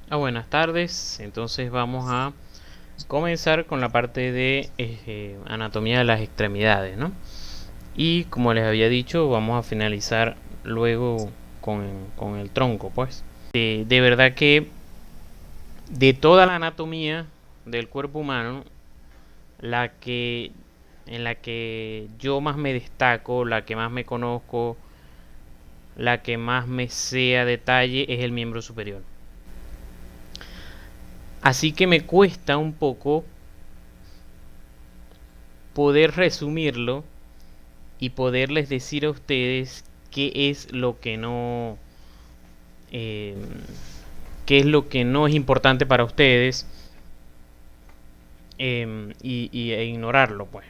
Buenas tardes. Entonces vamos a comenzar con la parte de anatomía de las extremidades, ¿no? Y como les había dicho, vamos a finalizar luego con el tronco, pues. De verdad que de toda la anatomía del cuerpo humano, la que en la que yo más me destaco, la que más me conozco, la que más me sé a detalle es el miembro superior. Así que me cuesta un poco poder resumirlo y poderles decir a ustedes qué es lo que no eh, qué es lo que no es importante para ustedes, e ignorarlo, pues.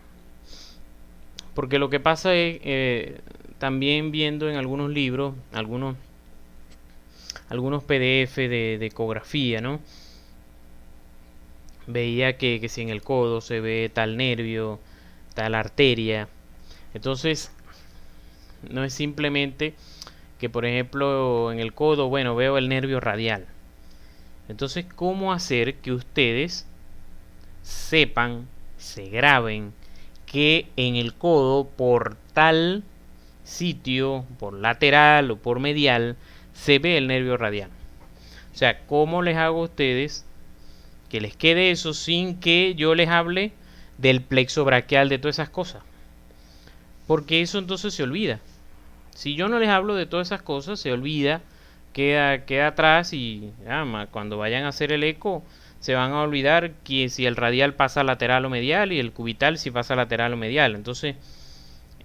Porque lo que pasa es, también viendo en algunos libros, algunos PDF de ecografía, ¿no? Veía que si en el codo se ve tal nervio, tal arteria. Entonces, no es simplemente que, por ejemplo, en el codo, bueno, veo el nervio radial. Entonces, ¿cómo hacer que ustedes sepan, se graben, que en el codo, por tal sitio, por lateral o por medial, se ve el nervio radial? O sea, ¿cómo les hago a ustedes que les quede eso sin que yo les hable del plexo braquial, de todas esas cosas? Porque eso entonces se olvida. Si yo no les hablo de todas esas cosas, se olvida, queda atrás y cuando vayan a hacer el eco se van a olvidar que si el radial pasa lateral o medial y el cubital si pasa lateral o medial. Entonces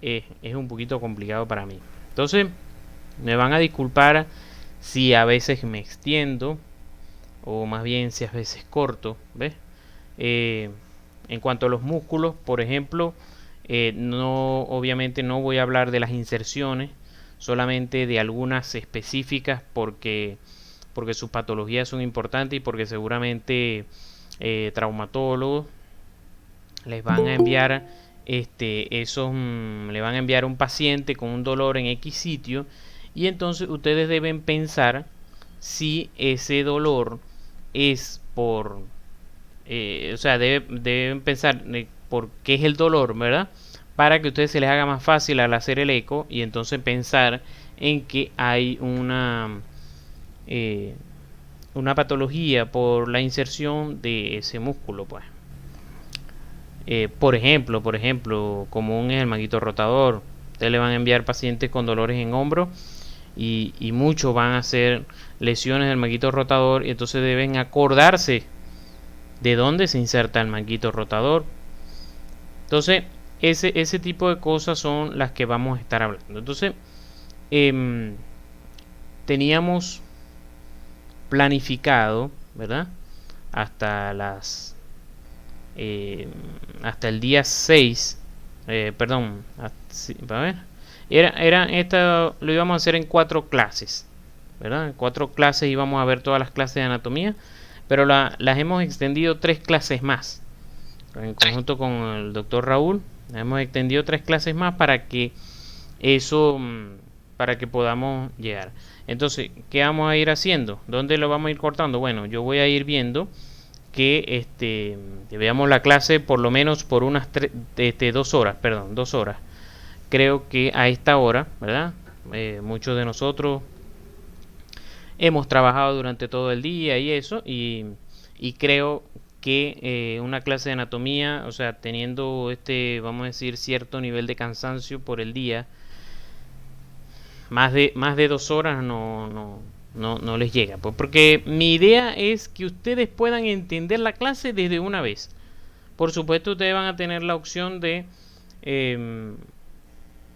es un poquito complicado para mí. Entonces me van a disculpar si a veces me extiendo o más bien si a veces corto, ¿ves? Eh, en cuanto a los músculos, por ejemplo, no, obviamente no voy a hablar de las inserciones, solamente de algunas específicas porque sus patologías son importantes y porque seguramente traumatólogos les van a enviar le van a enviar un paciente con un dolor en X sitio y entonces ustedes deben pensar si ese dolor es o sea, deben pensar por qué es el dolor, ¿verdad? Para que a ustedes se les haga más fácil al hacer el eco y entonces pensar en que hay eh, una patología por la inserción de ese músculo, pues. Por ejemplo, común es el manguito rotador. Ustedes le van a enviar pacientes con dolores en hombro y muchos van a hacer lesiones del manguito rotador y entonces deben acordarse de dónde se inserta el manguito rotador. Entonces, ese tipo de cosas son las que vamos a estar hablando. Entonces, eh, teníamos planificado, ¿verdad? Hasta las hasta el día 6, perdón, a ver, esta lo íbamos a hacer en 4 clases, ¿verdad? En 4 clases íbamos a ver todas las clases de anatomía, pero las hemos extendido 3 clases más. En conjunto con el doctor Raúl, hemos extendido 3 clases más para que eso, para que podamos llegar. Entonces, ¿qué vamos a ir haciendo? ¿Dónde lo vamos a ir cortando? Bueno, yo voy a ir viendo que veamos la clase por lo menos por unas 2 horas, perdón, 2 horas. Creo que a esta hora, ¿verdad? Muchos de nosotros hemos trabajado durante todo el día y eso, y creo que una clase de anatomía, o sea, teniendo vamos a decir, cierto nivel de cansancio por el día, más de 2 horas no les llega. Pues porque mi idea es que ustedes puedan entender la clase desde una vez. Por supuesto, ustedes van a tener la opción de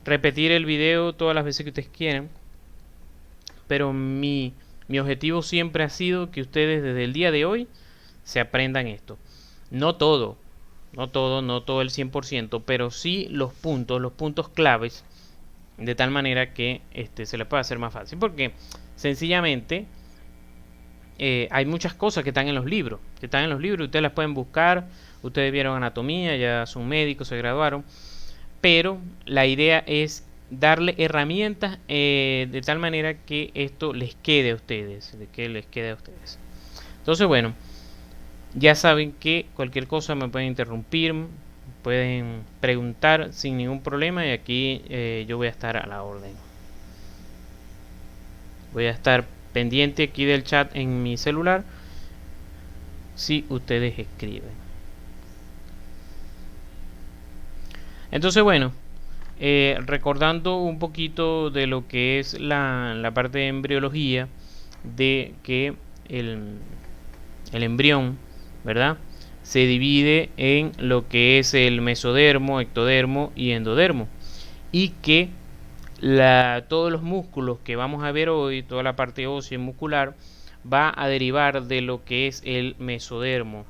repetir el video todas las veces que ustedes quieran, pero mi objetivo siempre ha sido que ustedes desde el día de hoy se aprendan esto. No todo, no todo el 100%, pero sí los puntos claves, de tal manera que se les pueda hacer más fácil. Porque sencillamente hay muchas cosas que están en los libros, ustedes las pueden buscar, ustedes vieron anatomía, ya son médicos, se graduaron, pero la idea es darle herramientas de tal manera que esto les quede a ustedes, Entonces, bueno, ya saben que cualquier cosa me pueden interrumpir, pueden preguntar sin ningún problema y aquí yo voy a estar a la orden. Voy a estar pendiente aquí del chat en mi celular si ustedes escriben. Entonces, bueno, recordando un poquito de lo que es la parte de embriología, de que el embrión, ¿verdad?, se divide en lo que es el mesodermo, ectodermo y endodermo, y que todos los músculos que vamos a ver hoy, toda la parte ósea y muscular, va a derivar de lo que es el mesodermo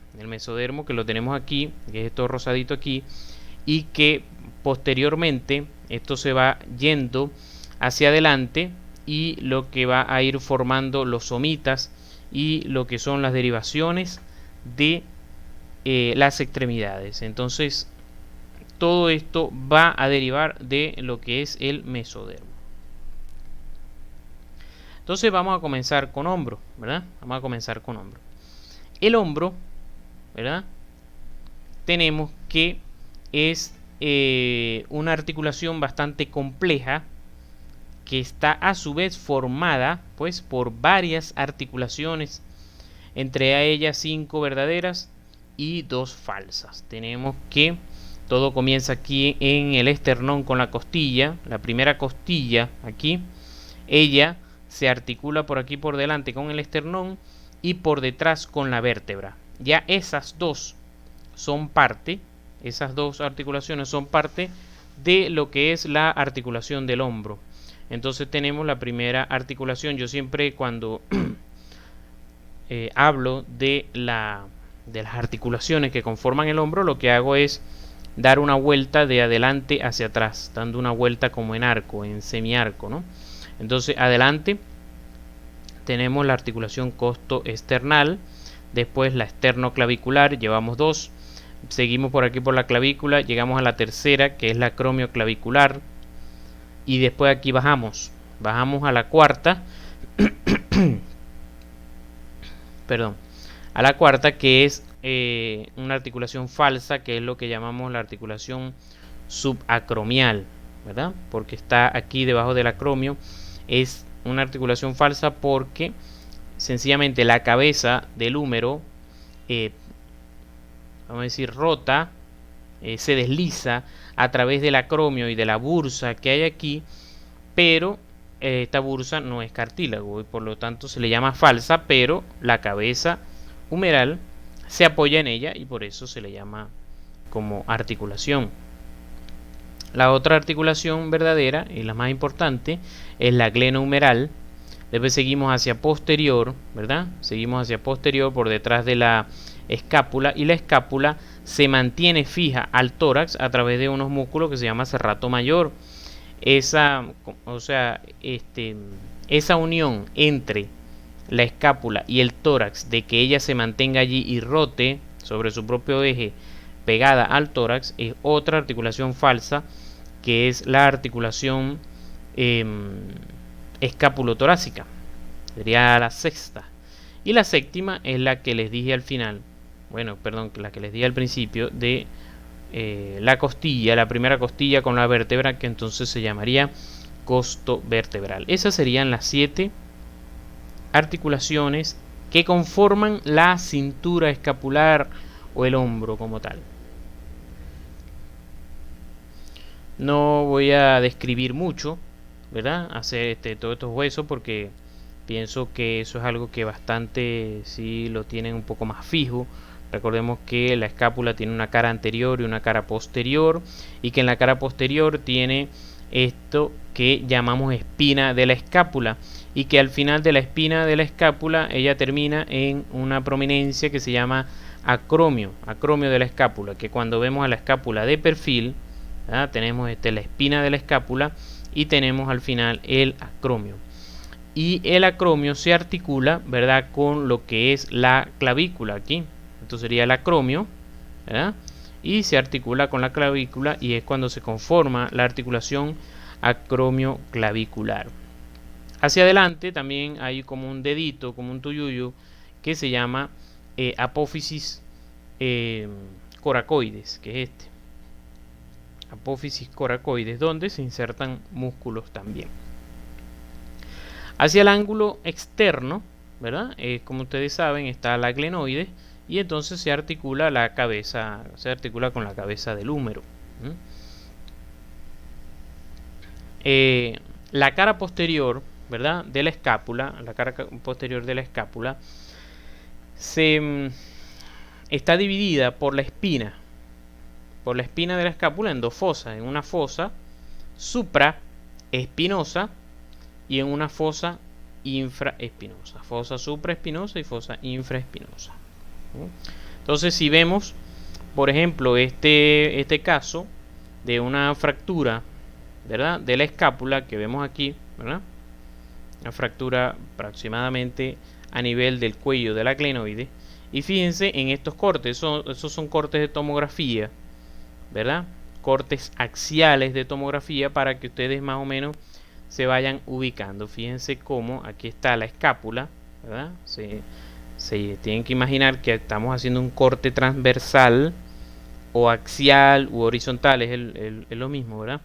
que lo tenemos aquí, que es esto rosadito aquí, y que posteriormente esto se va yendo hacia adelante y lo que va a ir formando los somitas y lo que son las derivaciones de las extremidades. Entonces todo esto va a derivar de lo que es el mesodermo. Entonces vamos a comenzar con hombro, ¿verdad? Vamos a comenzar con hombro. El hombro, ¿verdad?, tenemos que es una articulación bastante compleja que está a su vez formada pues por varias articulaciones, entre ellas 5 verdaderas y 2 falsas. Tenemos que todo comienza aquí en el esternón con la costilla, la primera costilla aquí, ella se articula por aquí por delante con el esternón y por detrás con la vértebra. Ya esas dos son parte, esas dos articulaciones son parte de lo que es la articulación del hombro. Entonces tenemos la primera articulación. Yo siempre cuando hablo de las articulaciones que conforman el hombro, lo que hago es dar una vuelta de adelante hacia atrás, dando una vuelta como en arco, en semiarco, ¿no? Entonces adelante tenemos la articulación costoesternal, después la esternoclavicular, llevamos 2, seguimos por aquí por la clavícula, llegamos a la tercera que es la acromioclavicular y después aquí bajamos a la cuarta perdón, a la cuarta que es una articulación falsa, que es lo que llamamos la articulación subacromial, ¿verdad? Porque está aquí debajo del acromio. Es una articulación falsa porque sencillamente la cabeza del húmero vamos a decir rota, se desliza a través del acromio y de la bursa que hay aquí, pero esta bursa no es cartílago y por lo tanto se le llama falsa, pero la cabeza humeral se apoya en ella y por eso se le llama como articulación. La otra articulación verdadera y la más importante es la glenohumeral. Después seguimos hacia posterior, ¿verdad? Seguimos hacia posterior por detrás de la escápula y la escápula se mantiene fija al tórax a través de unos músculos que se llama serrato mayor. Esa unión entre la escápula y el tórax, de que ella se mantenga allí y rote sobre su propio eje pegada al tórax, es otra articulación falsa, que es la articulación escapulotorácica. Sería la sexta. Y la séptima es la que les dije al final, la que les dije al principio, de la costilla, la primera costilla con la vértebra, que entonces se llamaría costo vertebral. Esas serían las 7 articulaciones que conforman la cintura escapular o el hombro como tal. No voy a describir mucho, ¿verdad?, hacer todos estos huesos, porque pienso que eso es algo que bastante sí lo tienen un poco más fijo. Recordemos que la escápula tiene una cara anterior y una cara posterior, y que en la cara posterior tiene esto que llamamos espina de la escápula, y que al final de la espina de la escápula ella termina en una prominencia que se llama acromio de la escápula, que cuando vemos a la escápula de perfil, ¿verdad?, tenemos la espina de la escápula y tenemos al final el acromio. Y el acromio se articula, ¿verdad?, con lo que es la clavícula aquí. Esto sería el acromio, ¿verdad?, y se articula con la clavícula y es cuando se conforma la articulación acromioclavicular. Hacia adelante también hay como un dedito, como un tuyuyo, que se llama apófisis coracoides, que es este. Apófisis coracoides, donde se insertan músculos también. Hacia el ángulo externo, ¿verdad? Como ustedes saben, está la glenoide y entonces se articula la cabeza, se articula con la cabeza del húmero. La cara posterior, ¿verdad? De la escápula, la cara posterior de la escápula está dividida por la espina de la escápula en dos fosas, en una fosa supraespinosa y en una fosa infraespinosa, fosa supraespinosa y fosa infraespinosa. Entonces, si vemos, por ejemplo, este caso de una fractura, ¿verdad?, de la escápula que vemos aquí, ¿verdad?, una fractura aproximadamente a nivel del cuello de la glenoide. Y fíjense en estos cortes, esos son cortes de tomografía, ¿verdad? Cortes axiales de tomografía para que ustedes más o menos se vayan ubicando. Fíjense cómo aquí está la escápula, ¿verdad? Se tienen que imaginar que estamos haciendo un corte transversal o axial u horizontal, es lo mismo, ¿verdad?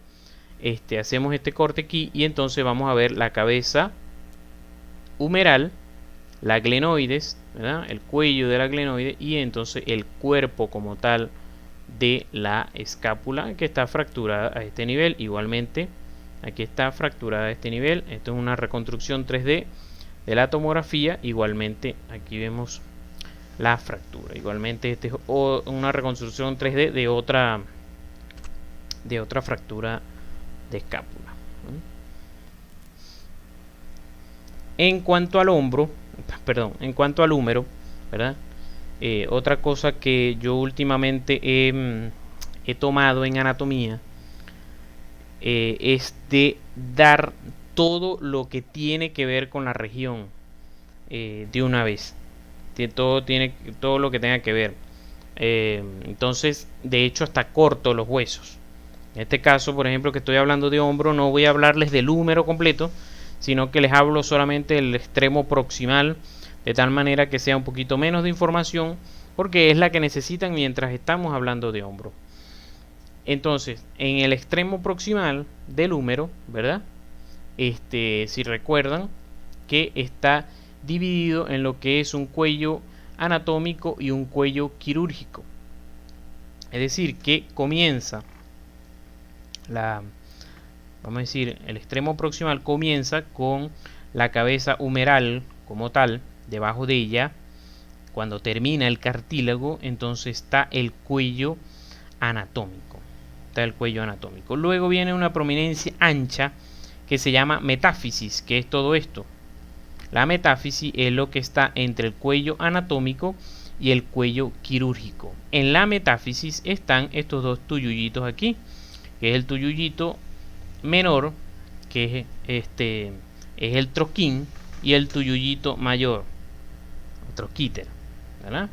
Hacemos este corte aquí y entonces vamos a ver la cabeza humeral, la glenoides, ¿verdad?, el cuello de la glenoide y entonces el cuerpo como tal de la escápula, que está fracturada a este nivel. Igualmente aquí está fracturada a este nivel. Esto es una reconstrucción 3D de la tomografía. Igualmente aquí vemos la fractura. Igualmente este es una reconstrucción 3D de otra fractura de escápula. En cuanto al hombro, perdón, en cuanto al húmero, ¿verdad? Otra cosa que yo últimamente he tomado en anatomía es de dar todo lo que tiene que ver con la región de una vez. Todo lo que tenga que ver. Entonces, de hecho, hasta corto los huesos. En este caso, por ejemplo, que estoy hablando de hombro, no voy a hablarles del húmero completo, sino que les hablo solamente del extremo proximal, de tal manera que sea un poquito menos de información, porque es la que necesitan mientras estamos hablando de hombro. Entonces, en el extremo proximal del húmero, ¿verdad? Si recuerdan que está dividido en lo que es un cuello anatómico y un cuello quirúrgico. Es decir, que comienza vamos a decir, el extremo proximal comienza con la cabeza humeral como tal, debajo de ella. Cuando termina el cartílago, entonces está el cuello anatómico. Luego viene una prominencia ancha que se llama metáfisis, que es todo esto. La metáfisis es lo que está entre el cuello anatómico y el cuello quirúrgico. En la metáfisis están estos dos tuyuyitos aquí, que es el tuyullito menor, que es el troquín, y el tuyullito mayor, troquíter, ¿verdad?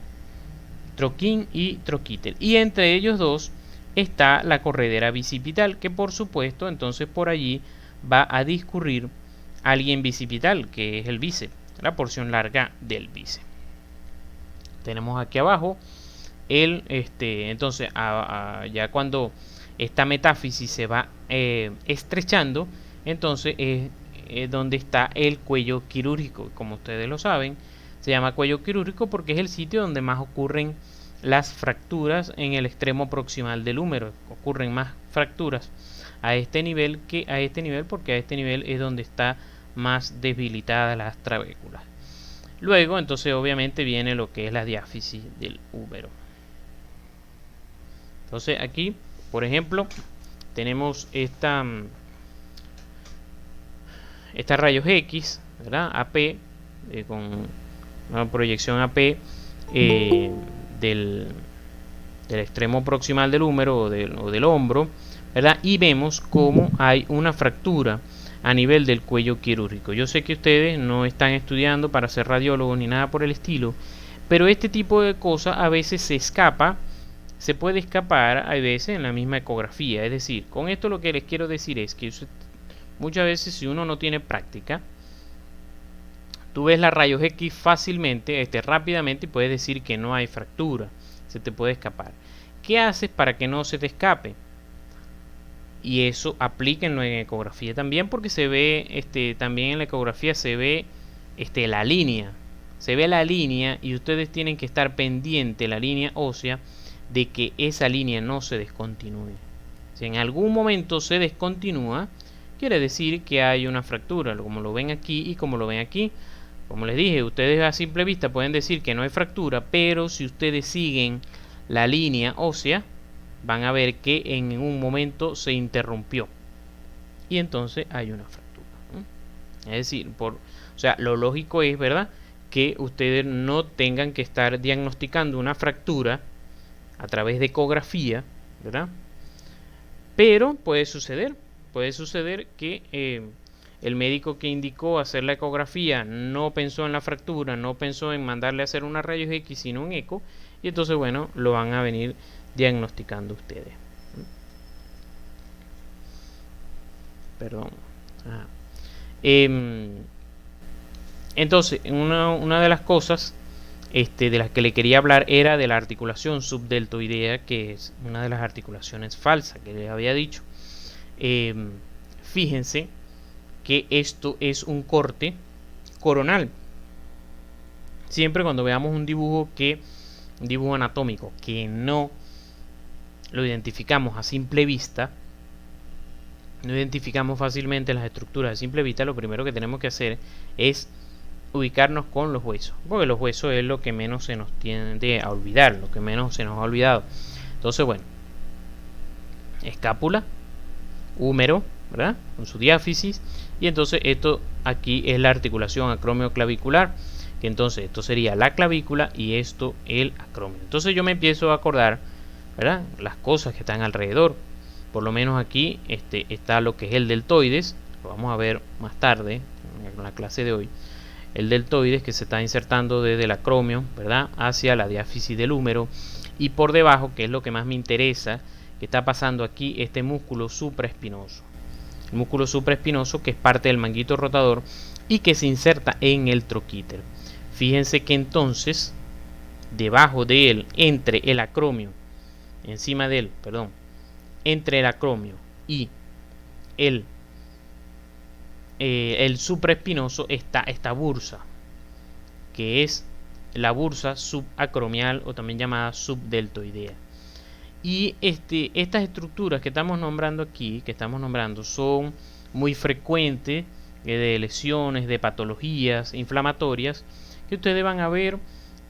Troquín y troquíter. Y entre ellos dos está la corredera bicipital, que por supuesto entonces por allí va a discurrir alguien bicipital, que es el bíceps, la porción larga del bíceps. Tenemos aquí abajo entonces ya cuando esta metáfisis se va estrechando, entonces es donde está el cuello quirúrgico. Como ustedes lo saben, se llama cuello quirúrgico porque es el sitio donde más ocurren las fracturas en el extremo proximal del húmero. Ocurren más fracturas a este nivel que a este nivel, porque a este nivel es donde está más debilitada las trabéculas. Luego, entonces, obviamente viene lo que es la diáfisis del húmero. Entonces, aquí, por ejemplo, tenemos esta rayos X, ¿verdad? AP, con una proyección AP del extremo proximal del húmero o del hombro, ¿verdad? Y vemos cómo hay una fractura a nivel del cuello quirúrgico. Yo sé que ustedes no están estudiando para ser radiólogos ni nada por el estilo, pero este tipo de cosas a veces se puede escapar a veces en la misma ecografía. Es decir, con esto lo que les quiero decir es que muchas veces, si uno no tiene práctica, tú ves la rayos X fácilmente, rápidamente, y puedes decir que no hay fractura, se te puede escapar. ¿Qué haces para que no se te escape? Y eso aplíquenlo en ecografía también, porque se ve, también en la ecografía se ve la línea. Se ve la línea y ustedes tienen que estar pendiente la línea ósea de que esa línea no se descontinúe. Si en algún momento se descontinúa, quiere decir que hay una fractura, como lo ven aquí y como lo ven aquí. Como les dije, ustedes a simple vista pueden decir que no hay fractura, pero si ustedes siguen la línea ósea, van a ver que en un momento se interrumpió y entonces hay una fractura. Es decir, o sea, lo lógico es, ¿verdad?, que ustedes no tengan que estar diagnosticando una fractura a través de ecografía, ¿verdad? Pero puede suceder que el médico que indicó hacer la ecografía no pensó en la fractura, no pensó en mandarle a hacer una rayos X, sino un eco, y entonces, bueno, lo van a venir diagnosticando ustedes. Perdón. Entonces, una de las cosas de las que le quería hablar era de la articulación subdeltoidea, que es una de las articulaciones falsas que les había dicho. Fíjense que esto es un corte coronal. Siempre cuando veamos un dibujo anatómico que no lo identificamos a simple vista, no identificamos fácilmente las estructuras a simple vista, lo primero que tenemos que hacer es ubicarnos con los huesos, porque los huesos es lo que menos se nos tiende a olvidar, lo que menos se nos ha olvidado. Entonces, bueno, escápula, húmero, ¿verdad?, con su diáfisis, y entonces esto aquí es la articulación acromioclavicular, que entonces esto sería la clavícula y esto el acromio. Entonces yo me empiezo a acordar, ¿verdad?, las cosas que están alrededor. Por lo menos aquí está lo que es el deltoides, lo vamos a ver más tarde en la clase de hoy. El deltoides, que se está insertando desde el acromio, ¿verdad?, hacia la diáfisis del húmero, y por debajo, que es lo que más me interesa, que está pasando aquí, este músculo supraespinoso. El músculo supraespinoso, que es parte del manguito rotador y que se inserta en el troquíter. Fíjense que entonces, debajo de él, entre el acromio y el supraespinoso está esta bursa, que es la bursa subacromial, o también llamada subdeltoidea. Y estas estructuras que estamos nombrando aquí, son muy frecuentes de lesiones, de patologías inflamatorias que ustedes van a ver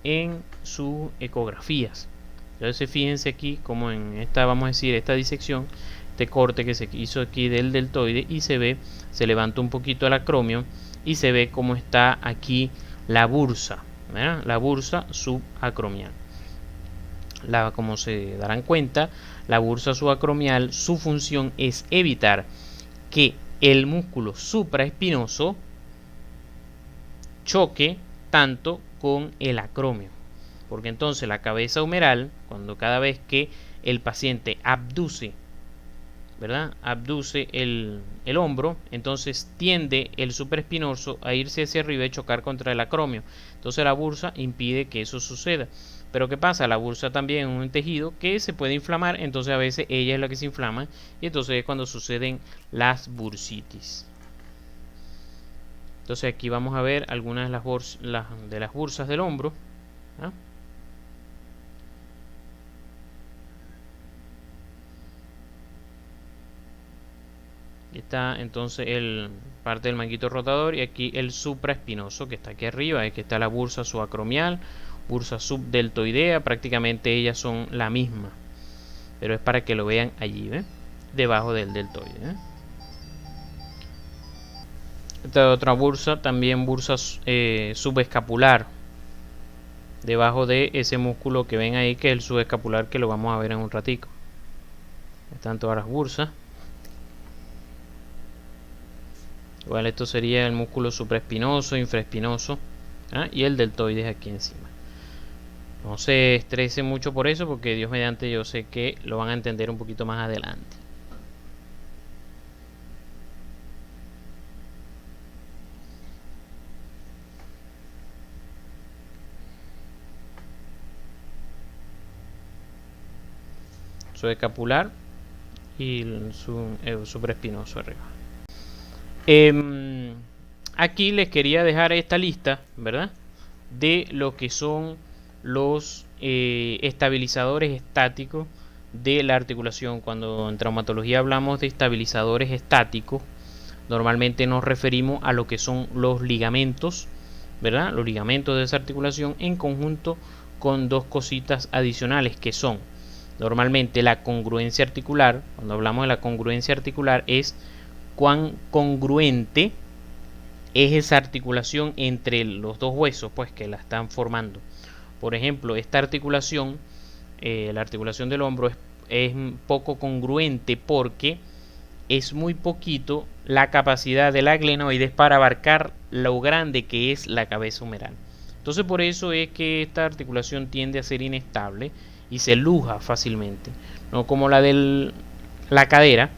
en sus ecografías. Entonces fíjense aquí como en esta, vamos a decir, esta disección, este corte que se hizo aquí del deltoide, y se levanta un poquito el acromio y se ve cómo está aquí la bursa, ¿verdad?, la bursa subacromial. Como se darán cuenta, la bursa subacromial, su función es evitar que el músculo supraespinoso choque tanto con el acromio, porque entonces la cabeza humeral, cada vez que el paciente abduce, ¿verdad?, abduce el hombro, entonces tiende el supraespinoso a irse hacia arriba y chocar contra el acromio. Entonces la bursa impide que eso suceda. Pero ¿qué pasa? La bursa también es un tejido que se puede inflamar, entonces a veces ella es la que se inflama, y entonces es cuando suceden las bursitis. Entonces aquí vamos a ver algunas de las bursas del hombro, ¿ah? Está entonces parte del manguito rotador, y aquí el supraespinoso, que está aquí arriba, es que está la bursa subacromial, bursa subdeltoidea, prácticamente ellas son la misma, pero es para que lo vean allí, ¿ve?, debajo del deltoide, ¿eh? Esta otra bursa, también bursa subescapular, debajo de ese músculo que ven ahí, que es el subescapular, que lo vamos a ver en un ratico. Están todas las bursas. Igual esto sería el músculo supraespinoso, infraespinoso, ¿ah?, y el deltoides aquí encima. No se estresen mucho por eso, porque Dios mediante yo sé que lo van a entender un poquito más adelante. subescapular y el supraespinoso arriba. Aquí les quería dejar esta lista, ¿verdad?, de lo que son los estabilizadores estáticos de la articulación. Cuando en traumatología hablamos de estabilizadores estáticos, normalmente nos referimos a lo que son los ligamentos, ¿verdad?, los ligamentos de esa articulación, en conjunto con dos cositas adicionales que son normalmente la congruencia articular. Cuando hablamos de la congruencia articular es cuán congruente es esa articulación entre los dos huesos, pues, que la están formando. Por ejemplo, esta articulación, la articulación del hombro, es poco congruente porque es muy poquito la capacidad de la glenoides para abarcar lo grande que es la cabeza humeral. Entonces, por eso es que esta articulación tiende a ser inestable y se luja fácilmente, no como la de la cadera,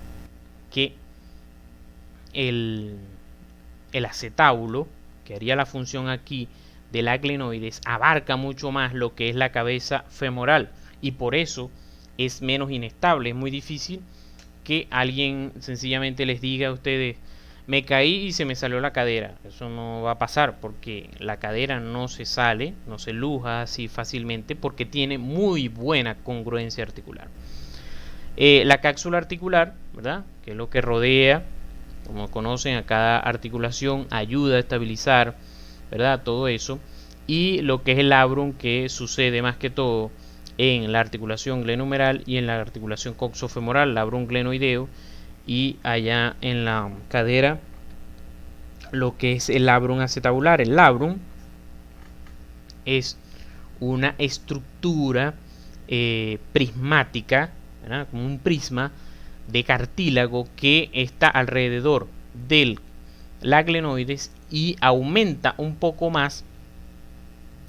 que el acetábulo, que haría la función aquí de la glenoides, abarca mucho más lo que es la cabeza femoral y por eso es menos inestable. Es muy difícil que alguien sencillamente les diga a ustedes: me caí y se me salió la cadera. Eso no va a pasar, porque la cadera no se sale, no se luja así fácilmente, porque tiene muy buena congruencia articular. La cápsula articular, ¿verdad?, que es lo que rodea, como conocen, a cada articulación, ayuda a estabilizar, ¿verdad?, todo eso. Y lo que es el labrum, que sucede más que todo en la articulación glenohumeral y en la articulación coxofemoral, labrum glenoideo, y allá en la cadera lo que es el labrum acetabular. El labrum es una estructura prismática, ¿verdad?, como un prisma de cartílago que está alrededor de la glenoides y aumenta un poco más,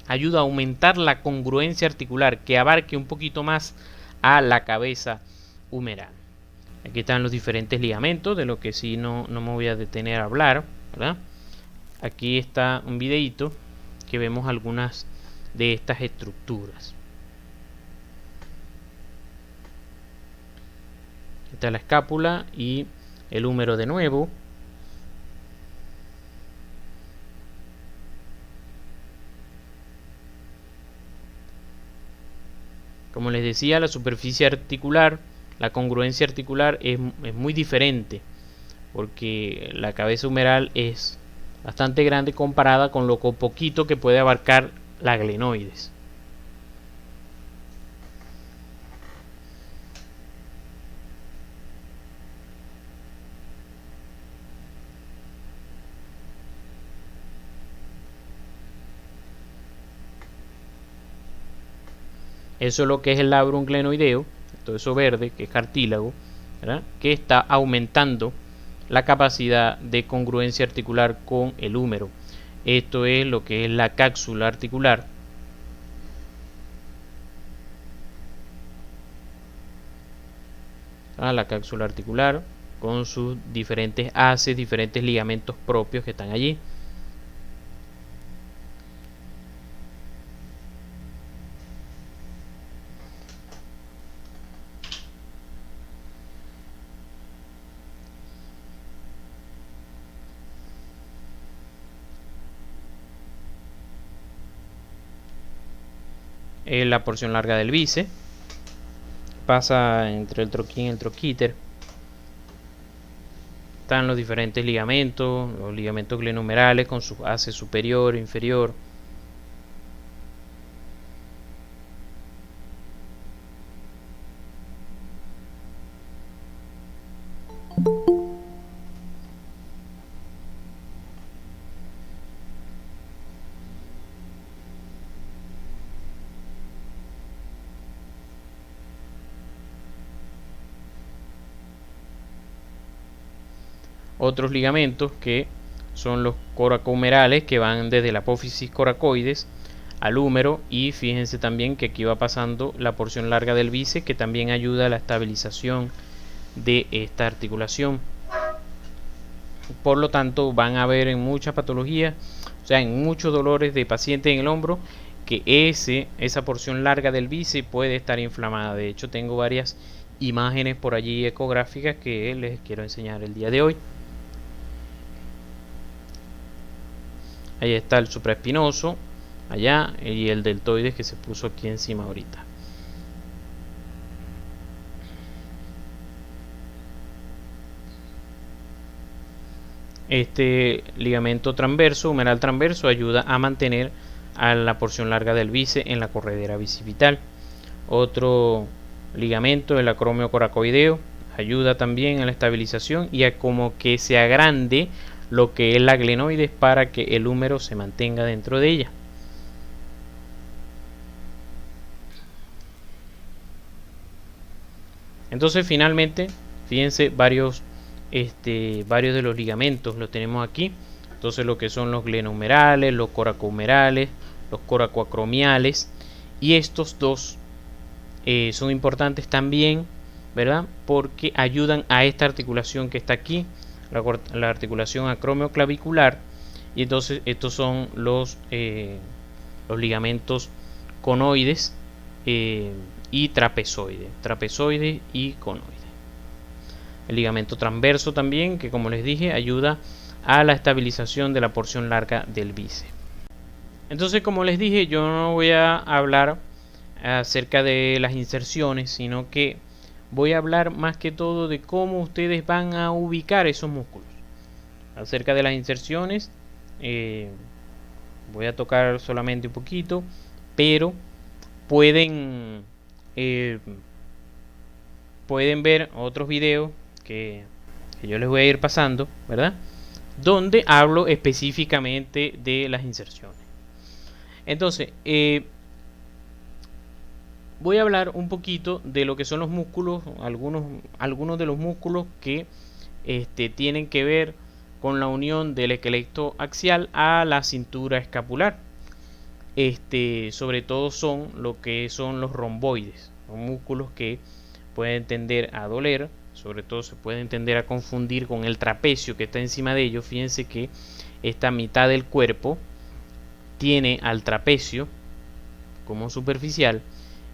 ayuda a aumentar la congruencia articular, que abarque un poquito más a la cabeza humeral. Aquí están los diferentes ligamentos, de lo que sí no me voy a detener a hablar, ¿verdad? Aquí está un videito que vemos algunas de estas estructuras. Esta es la escápula y el húmero de nuevo. Como les decía, la superficie articular, la congruencia articular es muy diferente, porque la cabeza humeral es bastante grande comparada con lo poquito que puede abarcar la glenoides. Eso es lo que es el labrum glenoideo, todo eso verde, que es cartílago, ¿verdad?, que está aumentando la capacidad de congruencia articular con el húmero. Esto es lo que es la cápsula articular. La cápsula articular con sus diferentes haces, diferentes ligamentos propios que están allí. La porción larga del bíceps pasa entre el troquín y el troquíter. Están los diferentes ligamentos, los ligamentos glenohumerales con sus haces superior e inferior. Otros ligamentos que son los coracohumerales, que van desde la apófisis coracoides al húmero, y fíjense también que aquí va pasando la porción larga del bíceps, que también ayuda a la estabilización de esta articulación. Por lo tanto, van a ver en muchas patologías, o sea, en muchos dolores de pacientes en el hombro, que esa porción larga del bíceps puede estar inflamada. De hecho, tengo varias imágenes por allí ecográficas que les quiero enseñar el día de hoy. Ahí está el supraespinoso, allá, y el deltoides que se puso aquí encima ahorita. Este ligamento transverso, humeral transverso, ayuda a mantener a la porción larga del bíceps en la corredera bicipital. Otro ligamento, el acromio coracoideo, ayuda también a la estabilización y a como que se agrande lo que es la glenoides para que el húmero se mantenga dentro de ella. Entonces finalmente, fíjense, varios de los ligamentos los tenemos aquí. Entonces lo que son los glenohumerales, los coracohumerales, los coracoacromiales, y estos dos son importantes también, ¿verdad? Porque ayudan a esta articulación que está aquí, la articulación acromioclavicular, y entonces estos son los ligamentos conoides y trapezoide y conoide. El ligamento transverso también, que como les dije, ayuda a la estabilización de la porción larga del bíceps. Entonces, como les dije, yo no voy a hablar acerca de las inserciones, sino que voy a hablar más que todo de cómo ustedes van a ubicar esos músculos. Acerca de las inserciones, voy a tocar solamente un poquito, pero pueden ver otros videos que yo les voy a ir pasando, ¿verdad? Donde hablo específicamente de las inserciones. Entonces, voy a hablar un poquito de lo que son los músculos, algunos de los músculos que tienen que ver con la unión del esqueleto axial a la cintura escapular. Sobre todo son lo que son los romboides, son músculos que pueden tender a doler, sobre todo se pueden tender a confundir con el trapecio que está encima de ellos. Fíjense que esta mitad del cuerpo tiene al trapecio como superficial,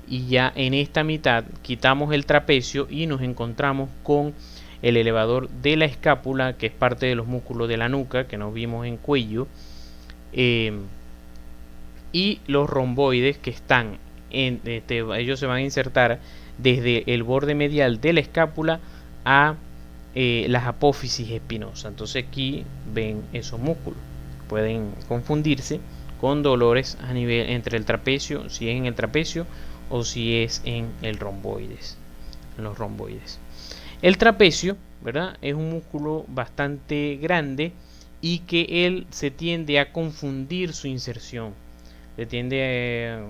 y ya en esta mitad quitamos el trapecio y nos encontramos con el elevador de la escápula, que es parte de los músculos de la nuca que nos vimos en cuello, y los romboides que están ellos se van a insertar desde el borde medial de la escápula a las apófisis espinosas. Entonces aquí ven esos músculos, pueden confundirse con dolores a nivel entre el trapecio, si es en el trapecio o si es en el romboides, en los romboides. El trapecio, ¿verdad?, es un músculo bastante grande y que él se tiende a confundir su inserción, se tiende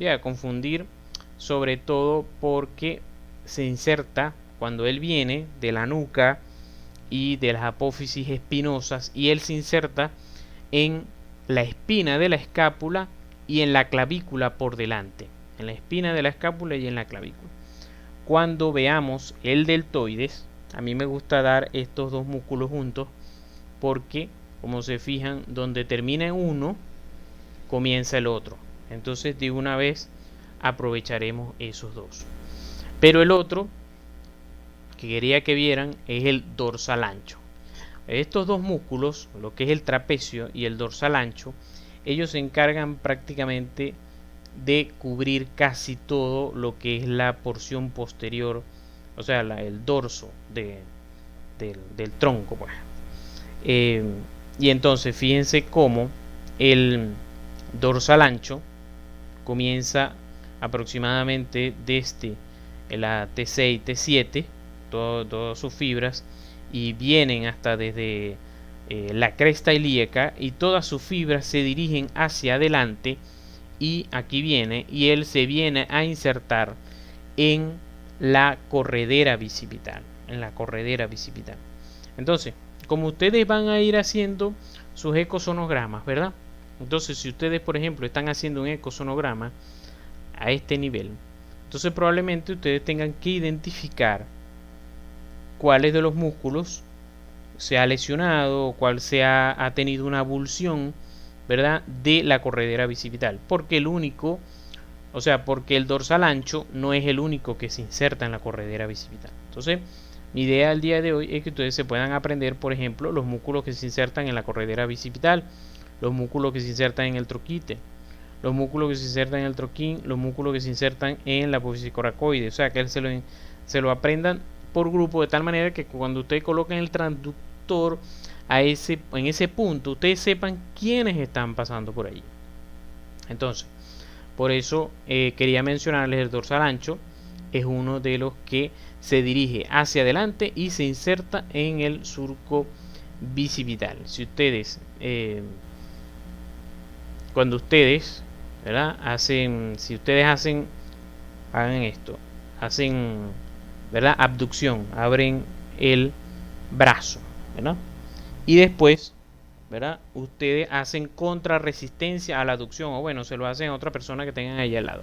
a confundir, sobre todo porque se inserta cuando él viene de la nuca y de las apófisis espinosas, y él se inserta en la espina de la escápula y en la clavícula por delante, en la espina de la escápula y en la clavícula. Cuando veamos el deltoides, a mí me gusta dar estos dos músculos juntos porque, como se fijan, donde termina uno comienza el otro. Entonces de una vez aprovecharemos esos dos. Pero el otro que quería que vieran es el dorsal ancho. Estos dos músculos, lo que es el trapecio y el dorsal ancho, ellos se encargan prácticamente de cubrir casi todo lo que es la porción posterior, o sea, el dorso del tronco, pues. Y entonces fíjense cómo el dorsal ancho comienza aproximadamente desde la T6 y T7, todas sus fibras, y vienen hasta desde la cresta ilíaca, y todas sus fibras se dirigen hacia adelante, y aquí viene, y él se viene a insertar en la corredera bicipital, Entonces, como ustedes van a ir haciendo sus ecosonogramas, ¿verdad? Entonces, si ustedes, por ejemplo, están haciendo un ecosonograma a este nivel, entonces probablemente ustedes tengan que identificar cuáles de los músculos se ha lesionado o cuál ha tenido una abulsión, ¿verdad?, de la corredera bicipital, porque el único O sea, porque el dorsal ancho no es el único que se inserta en la corredera bicipital. Entonces, mi idea al día de hoy es que ustedes se puedan aprender, por ejemplo, los músculos que se insertan en la corredera bicipital, los músculos que se insertan en el troquite, los músculos que se insertan en el troquín, los músculos que se insertan en la apófisis coracoide. O sea, que se lo aprendan por grupo, de tal manera que cuando ustedes coloquen el transductor en ese punto, ustedes sepan quiénes están pasando por allí. Entonces, por eso quería mencionarles el dorsal ancho. Es uno de los que se dirige hacia adelante y se inserta en el surco bicipital. Si ustedes, cuando ustedes, ¿verdad? Si ustedes hagan esto, ¿verdad? Abducción, abren el brazo, ¿verdad? Y después, ¿verdad? Ustedes hacen contrarresistencia a la aducción, o bueno, se lo hacen a otra persona que tengan ahí al lado.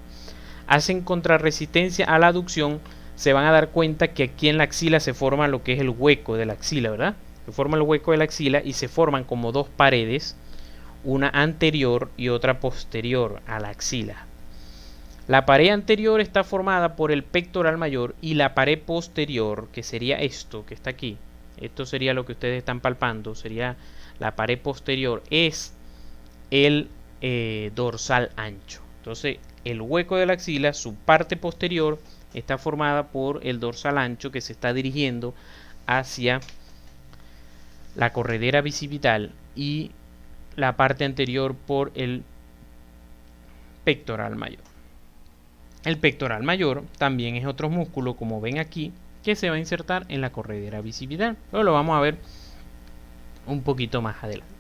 Hacen contrarresistencia a la aducción, se van a dar cuenta que aquí en la axila se forma lo que es el hueco de la axila, ¿verdad? Se forma el hueco de la axila y se forman como dos paredes, una anterior y otra posterior a la axila. La pared anterior está formada por el pectoral mayor y la pared posterior, que sería esto que está aquí, esto sería lo que ustedes están palpando, sería la pared posterior, es el dorsal ancho. Entonces, el hueco de la axila, su parte posterior, está formada por el dorsal ancho que se está dirigiendo hacia la corredera bicipital y la parte anterior por el pectoral mayor. El pectoral mayor también es otro músculo, como ven aquí, que se va a insertar en la corredera bicipital. Pero lo vamos a ver un poquito más adelante.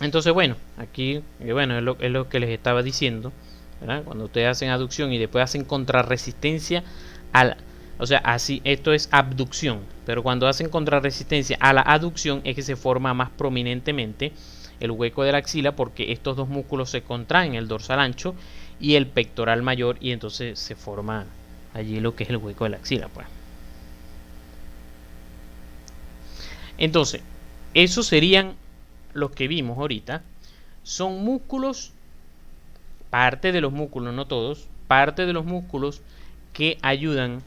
Entonces, bueno, aquí bueno, es lo que les estaba diciendo, ¿verdad? Cuando ustedes hacen aducción y después hacen contrarresistencia o sea, así, esto es abducción, pero cuando hacen contrarresistencia a la aducción es que se forma más prominentemente el hueco de la axila, porque estos dos músculos se contraen, el dorsal ancho y el pectoral mayor, y entonces se forma allí lo que es el hueco de la axila, pues. Entonces, esos serían los que vimos ahorita. Son músculos, parte de los músculos, no todos, parte de los músculos que ayudan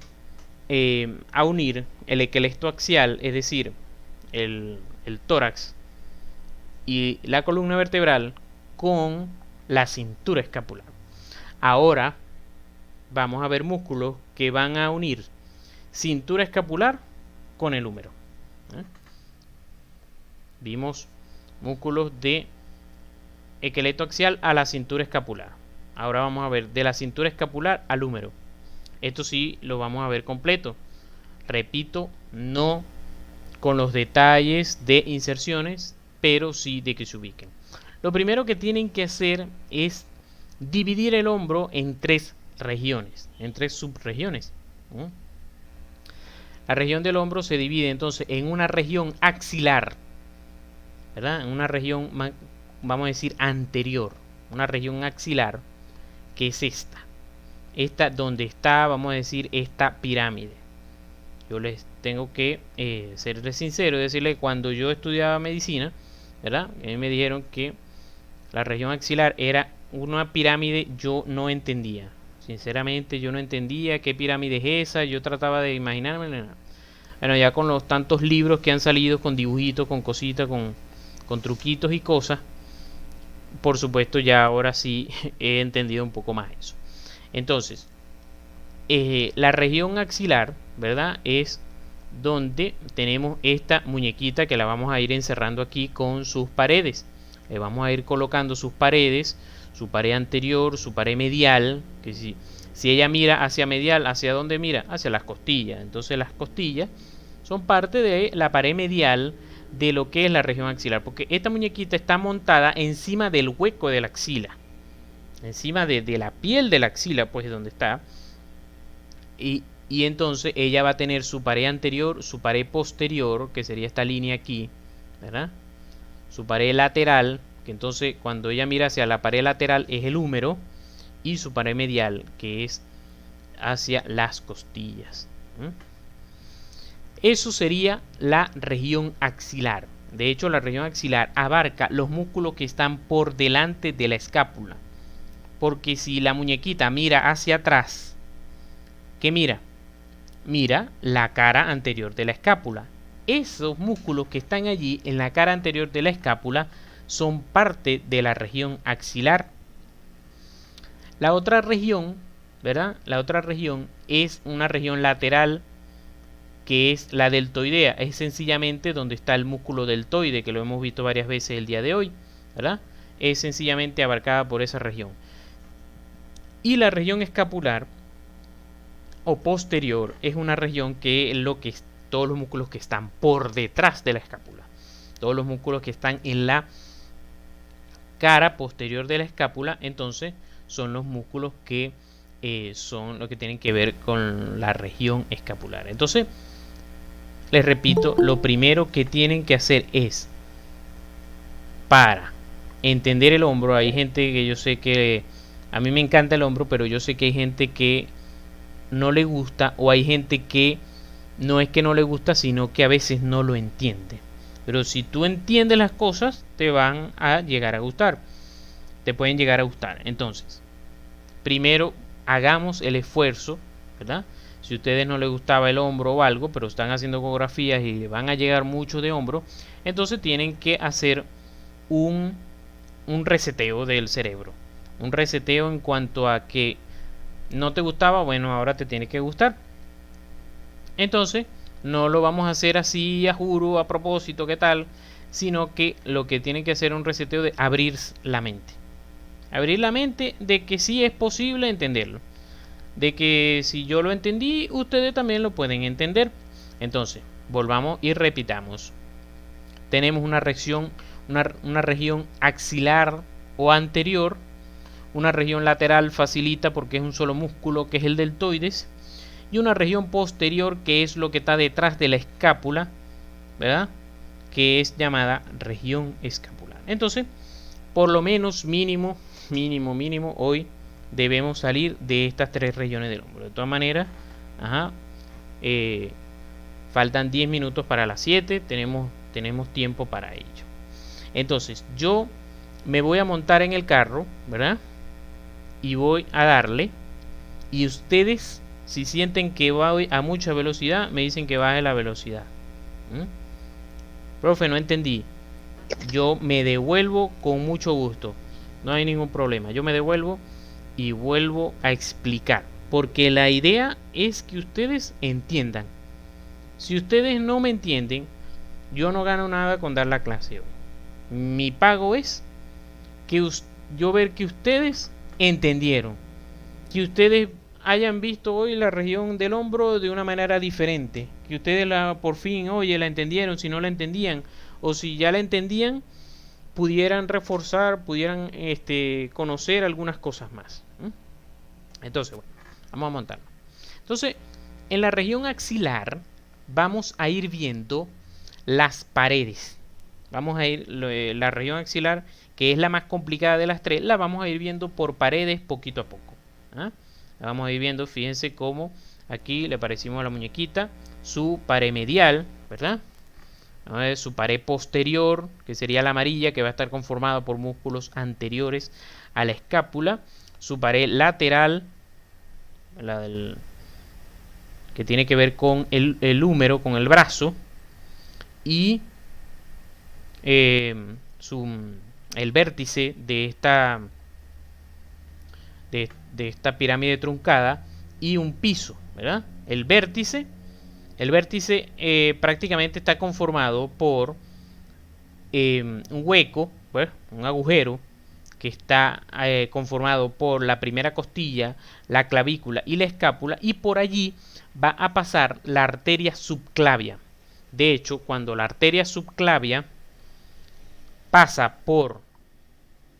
a unir el esqueleto axial, es decir, el tórax y la columna vertebral, con la cintura escapular. Ahora vamos a ver músculos que van a unir cintura escapular con el húmero. Vimos músculos de esqueleto axial a la cintura escapular. Ahora vamos a ver de la cintura escapular al húmero. Esto sí lo vamos a ver completo. Repito, no con los detalles de inserciones, pero sí de que se ubiquen. Lo primero que tienen que hacer es dividir el hombro en tres regiones, en tres subregiones. La región del hombro se divide entonces en una región axilar, ¿verdad? En una región, vamos a decir, anterior, una región axilar, que es esta donde está, vamos a decir, esta pirámide. Yo les tengo que ser sincero y decirle, cuando yo estudiaba medicina, ¿verdad? Me dijeron que la región axilar era una pirámide. Yo no entendía, sinceramente yo no entendía qué pirámide es esa. Yo trataba de imaginarme. Bueno, ya con los tantos libros que han salido con dibujitos, con cositas, con truquitos y cosas, por supuesto ya ahora sí he entendido un poco más eso. Entonces, la región axilar, ¿verdad? Es donde tenemos esta muñequita que la vamos a ir encerrando aquí con sus paredes. Le vamos a ir colocando sus paredes, su pared anterior, su pared medial, que si ella mira hacia medial, ¿hacia dónde mira? Hacia las costillas. Entonces las costillas son parte de la pared medial de lo que es la región axilar, porque esta muñequita está montada encima del hueco de la axila, encima de la piel de la axila, pues, donde está. Y entonces ella va a tener su pared anterior, su pared posterior, que sería esta línea aquí, ¿verdad? Su pared lateral, que entonces cuando ella mira hacia la pared lateral es el húmero, y su pared medial, que es hacia las costillas. Eso sería la región axilar. De hecho, la región axilar abarca los músculos que están por delante de la escápula. Porque si la muñequita mira hacia atrás, ¿qué mira? Mira la cara anterior de la escápula. Esos músculos que están allí en la cara anterior de la escápula son parte de la región axilar. La otra región, ¿verdad? La otra región es una región lateral, que es la deltoidea. Es sencillamente donde está el músculo deltoide, que lo hemos visto varias veces el día de hoy, ¿verdad? Es sencillamente abarcada por esa región. Y la región escapular o posterior es una región que es lo que es todos los músculos que están por detrás de la escápula. Todos los músculos que están en la cara posterior de la escápula, entonces son los músculos que son los que tienen que ver con la región escapular. Entonces, les repito, lo primero que tienen que hacer es, para entender el hombro, hay gente que yo sé que a mí me encanta el hombro, pero yo sé que hay gente que no le gusta, o hay gente que no es que no le gusta, sino que a veces no lo entiende. Pero si tú entiendes las cosas, te van a llegar a gustar. Te pueden llegar a gustar. Entonces, primero hagamos el esfuerzo, ¿verdad? Si a ustedes no les gustaba el hombro o algo, pero están haciendo ecografías y le van a llegar mucho de hombro, entonces tienen que hacer un reseteo del cerebro. Un reseteo en cuanto a que no te gustaba, bueno, ahora te tiene que gustar. Entonces, no lo vamos a hacer así a juro, a propósito, ¿qué tal? Sino que lo que tienen que hacer es un reseteo de abrir la mente. Abrir la mente de que sí es posible entenderlo. De que si yo lo entendí, ustedes también lo pueden entender. Entonces, volvamos y repitamos. Tenemos una región axilar o anterior. Una región lateral facilita porque es un solo músculo, que es el deltoides. Y una región posterior, que es lo que está detrás de la escápula, ¿verdad? Que es llamada región escapular. Entonces, por lo menos mínimo, hoy debemos salir de estas tres regiones del hombro. De todas maneras, faltan 10 minutos para las 7, tenemos tiempo para ello. Entonces, yo me voy a montar en el carro, ¿verdad? Y voy a darle, y ustedes, si sienten que va a mucha velocidad, me dicen que baje la velocidad. Profe, no entendí. Yo me devuelvo con mucho gusto. No hay ningún problema. Yo me devuelvo y vuelvo a explicar. Porque la idea es que ustedes entiendan. Si ustedes no me entienden, yo no gano nada con dar la clase hoy. Mi pago es que yo ver que ustedes entendieron. Que ustedes hayan visto hoy la región del hombro de una manera diferente, que ustedes por fin, oye, la entendieron, si no la entendían, o si ya la entendían, pudieran reforzar, pudieran conocer algunas cosas más. Entonces, bueno, vamos a montarlo. Entonces, en la región axilar vamos a ir viendo las paredes. Vamos a ir, la región axilar, que es la más complicada de las tres, la vamos a ir viendo por paredes poquito a poco. La vamos a ir viendo, fíjense cómo aquí le parecimos a la muñequita su pared medial, ¿verdad? Vamos a ver su pared posterior, que sería la amarilla, que va a estar conformada por músculos anteriores a la escápula. Su pared lateral, que tiene que ver con el húmero, con el brazo. Y el vértice de esta pirámide truncada y un piso, ¿verdad? El vértice prácticamente está conformado por un hueco, pues, un agujero que está conformado por la primera costilla, la clavícula y la escápula, y por allí va a pasar la arteria subclavia. De hecho, cuando la arteria subclavia pasa por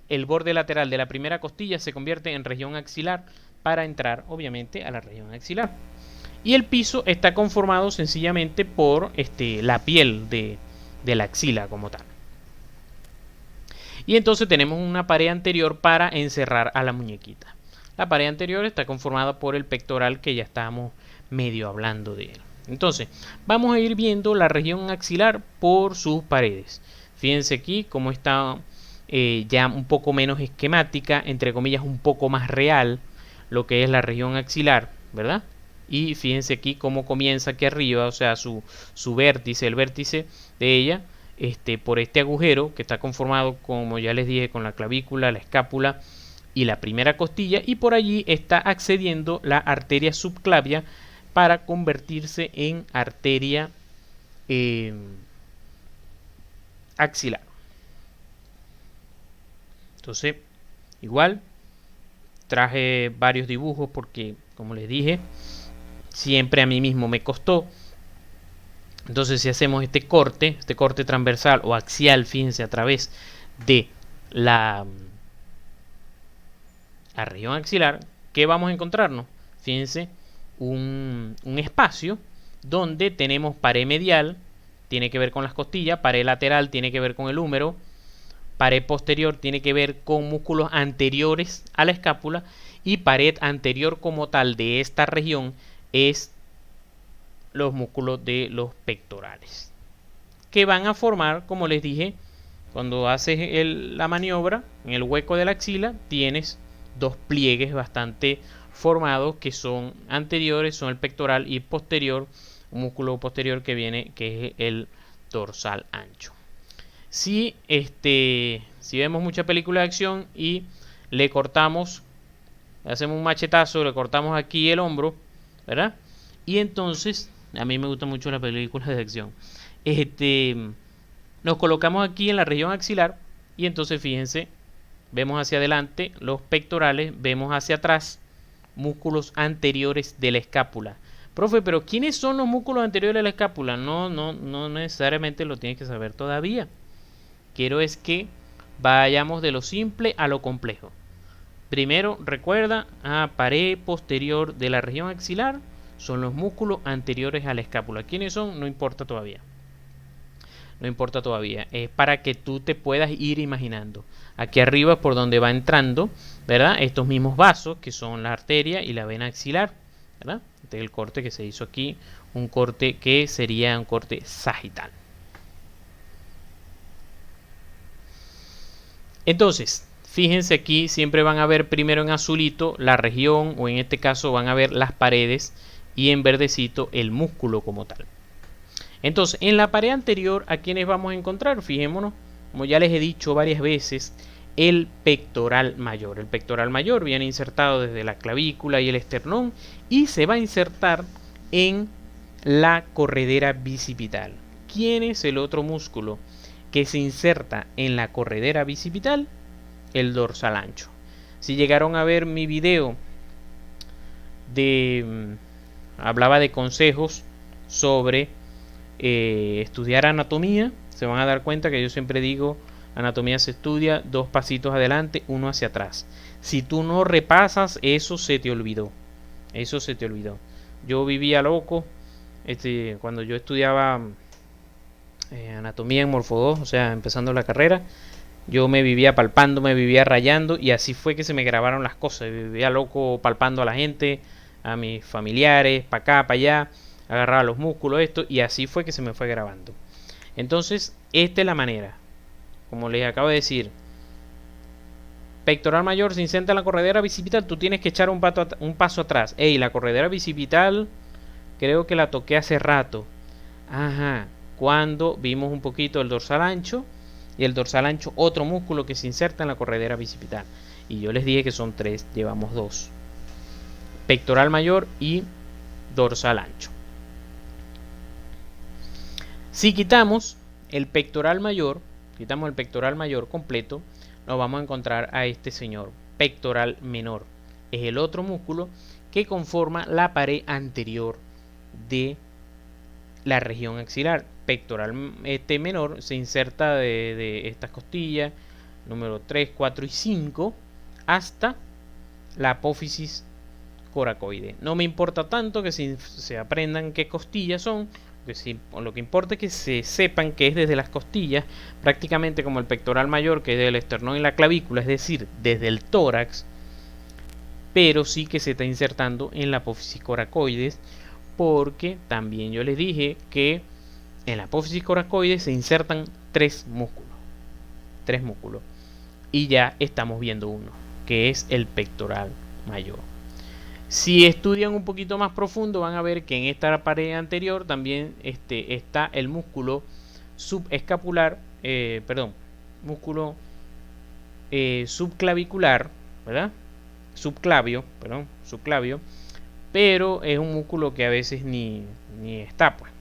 el borde lateral de la primera costilla, se convierte en región axilar para entrar, obviamente, a la región axilar. Y el piso está conformado sencillamente por la piel de la axila como tal. Y entonces tenemos una pared anterior para encerrar a la muñequita. La pared anterior está conformada por el pectoral, que ya estábamos medio hablando de él. Entonces, vamos a ir viendo la región axilar por sus paredes. Fíjense aquí cómo está ya un poco menos esquemática, entre comillas un poco más real, lo que es la región axilar, ¿verdad? Y fíjense aquí cómo comienza aquí arriba, o sea, su vértice, el vértice de ella, por este agujero que está conformado, como ya les dije, con la clavícula, la escápula y la primera costilla, y por allí está accediendo la arteria subclavia para convertirse en arteria axilar. Entonces, igual traje varios dibujos porque, como les dije, siempre a mí mismo me costó. Entonces, si hacemos este corte transversal o axial, fíjense, a través de la región axilar, ¿qué vamos a encontrarnos? Fíjense, un espacio donde tenemos pared medial, tiene que ver con las costillas, pared lateral tiene que ver con el húmero, pared posterior tiene que ver con músculos anteriores a la escápula, y pared anterior como tal de esta región es los músculos de los pectorales, que van a formar, como les dije, cuando haces la maniobra en el hueco de la axila, tienes dos pliegues bastante formados que son anteriores, son el pectoral, y posterior, un músculo posterior que viene, que es el dorsal ancho. Si vemos mucha película de acción y le cortamos, le hacemos un machetazo, le cortamos aquí el hombro, ¿verdad? Y entonces, a mí me gustan mucho las películas de acción, nos colocamos aquí en la región axilar y entonces fíjense, vemos hacia adelante los pectorales, vemos hacia atrás músculos anteriores de la escápula. Profe, pero ¿quiénes son los músculos anteriores de la escápula? No necesariamente lo tienes que saber todavía. Quiero es que vayamos de lo simple a lo complejo. Primero, recuerda, pared posterior de la región axilar son los músculos anteriores a la escápula. ¿Quiénes son? No importa todavía. No importa todavía. Es para que tú te puedas ir imaginando. Aquí arriba por donde va entrando, ¿verdad? Estos mismos vasos que son la arteria y la vena axilar, ¿verdad? Este es el corte que se hizo aquí. Un corte que sería un corte sagital. Entonces, fíjense aquí, siempre van a ver primero en azulito la región, o en este caso van a ver las paredes, y en verdecito el músculo como tal. Entonces, en la pared anterior, ¿a quiénes vamos a encontrar? Fijémonos, como ya les he dicho varias veces, el pectoral mayor. El pectoral mayor viene insertado desde la clavícula y el esternón y se va a insertar en la corredera bicipital. ¿Quién es el otro músculo que se inserta en la corredera bicipital? El dorsal ancho. Si llegaron a ver mi video hablaba de consejos sobre estudiar anatomía, se van a dar cuenta que yo siempre digo, anatomía se estudia 2 pasitos adelante, 1 hacia atrás. Si tú no repasas, eso se te olvidó. Eso se te olvidó. Yo vivía loco cuando yo estudiaba anatomía en Morfo 2, o sea, empezando la carrera. Yo me vivía palpando, me vivía rayando, y así fue que se me grabaron las cosas. Vivía loco palpando a la gente, a mis familiares, para acá, para allá, agarraba los músculos, esto, y así fue que se me fue grabando. Entonces, esta es la manera. Como les acabo de decir, pectoral mayor se inserta en la corredera bicipital, tú tienes que echar un paso atrás. Ey, la corredera bicipital creo que la toqué hace rato. Ajá, cuando vimos un poquito el dorsal ancho, y el dorsal ancho, otro músculo que se inserta en la corredera bicipital. Y yo les dije que son 3, llevamos 2. Pectoral mayor y dorsal ancho. Si quitamos el pectoral mayor completo, nos vamos a encontrar a este señor, pectoral menor. Es el otro músculo que conforma la pared anterior de la región axilar. Pectoral menor se inserta de estas costillas número 3, 4 y 5 hasta la apófisis coracoide. No me importa tanto que se aprendan qué costillas son, lo que importa es que se sepan que es desde las costillas, prácticamente como el pectoral mayor, que es del esternón y la clavícula, es decir, desde el tórax, pero sí que se está insertando en la apófisis coracoides porque también yo les dije que en la apófisis coracoides se insertan tres músculos, y ya estamos viendo uno, que es el pectoral mayor. Si estudian un poquito más profundo, van a ver que en esta pared anterior también está el músculo subescapular, músculo subclavicular, ¿verdad? Subclavio, pero es un músculo que a veces ni está, pues.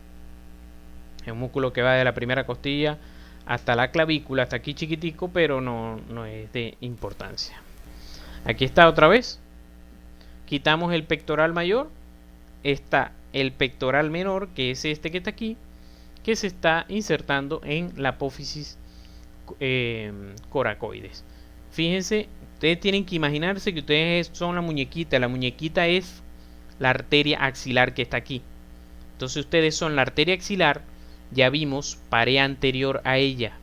Es un músculo que va de la primera costilla hasta la clavícula, hasta aquí chiquitico, pero no es de importancia. Aquí está otra vez. Quitamos el pectoral mayor. Está el pectoral menor, que es este que está aquí, que se está insertando en la apófisis coracoides. Fíjense, ustedes tienen que imaginarse que ustedes son la muñequita. La muñequita es la arteria axilar que está aquí. Entonces ustedes son la arteria axilar. Ya vimos pared anterior a ella,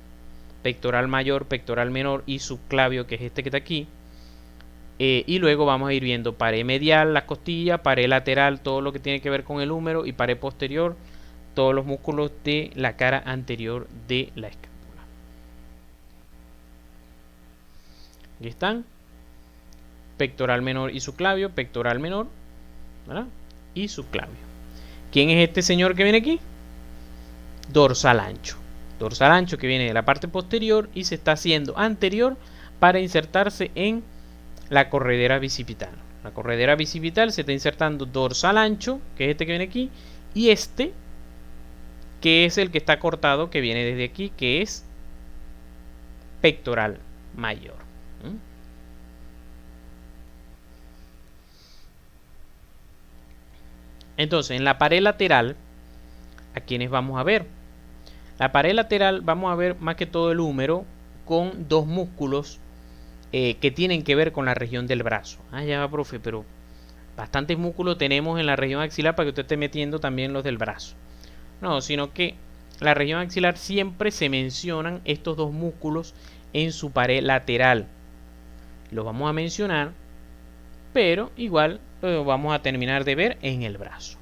pectoral mayor, pectoral menor y subclavio, que es este que está aquí. Y luego vamos a ir viendo pared medial, la costilla, pared lateral, todo lo que tiene que ver con el húmero, y pared posterior, todos los músculos de la cara anterior de la escápula. Aquí están. Pectoral menor y subclavio, pectoral menor, ¿verdad? Y subclavio. ¿Quién es este señor que viene aquí? Dorsal ancho. Dorsal ancho, que viene de la parte posterior y se está haciendo anterior para insertarse en la corredera bicipital. La corredera bicipital se está insertando dorsal ancho, que es este que viene aquí, y este, que es el que está cortado, que viene desde aquí, que es pectoral mayor. Entonces, en la pared lateral, ¿a quiénes vamos a ver? La pared lateral vamos a ver más que todo el húmero, con dos músculos que tienen que ver con la región del brazo. Ya va, profe, pero bastantes músculos tenemos en la región axilar para que usted esté metiendo también los del brazo. No, sino que la región axilar siempre se mencionan estos dos músculos en su pared lateral. Los vamos a mencionar, pero igual lo vamos a terminar de ver en el brazo.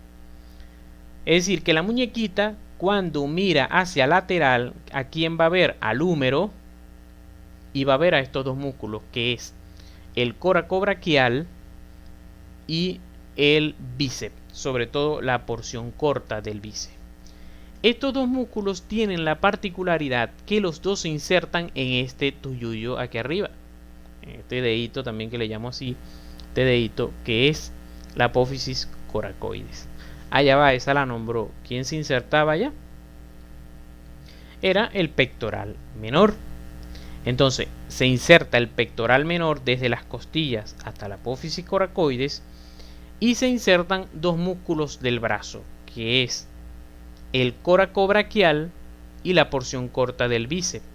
Es decir, que la muñequita, cuando mira hacia lateral, ¿a quién va a ver? Al húmero. Y va a ver a estos dos músculos, que es el coracobraquial y el bíceps, sobre todo la porción corta del bíceps. Estos dos músculos tienen la particularidad que los dos se insertan en este tuyuyo aquí arriba, en este dedito también, que le llamo así, este dedito, que es la apófisis coracoides. Allá va, esa la nombró. ¿Quién se insertaba allá? Era el pectoral menor. Entonces se inserta el pectoral menor desde las costillas hasta la apófisis coracoides, y se insertan dos músculos del brazo, que es el coracobraquial y la porción corta del bíceps.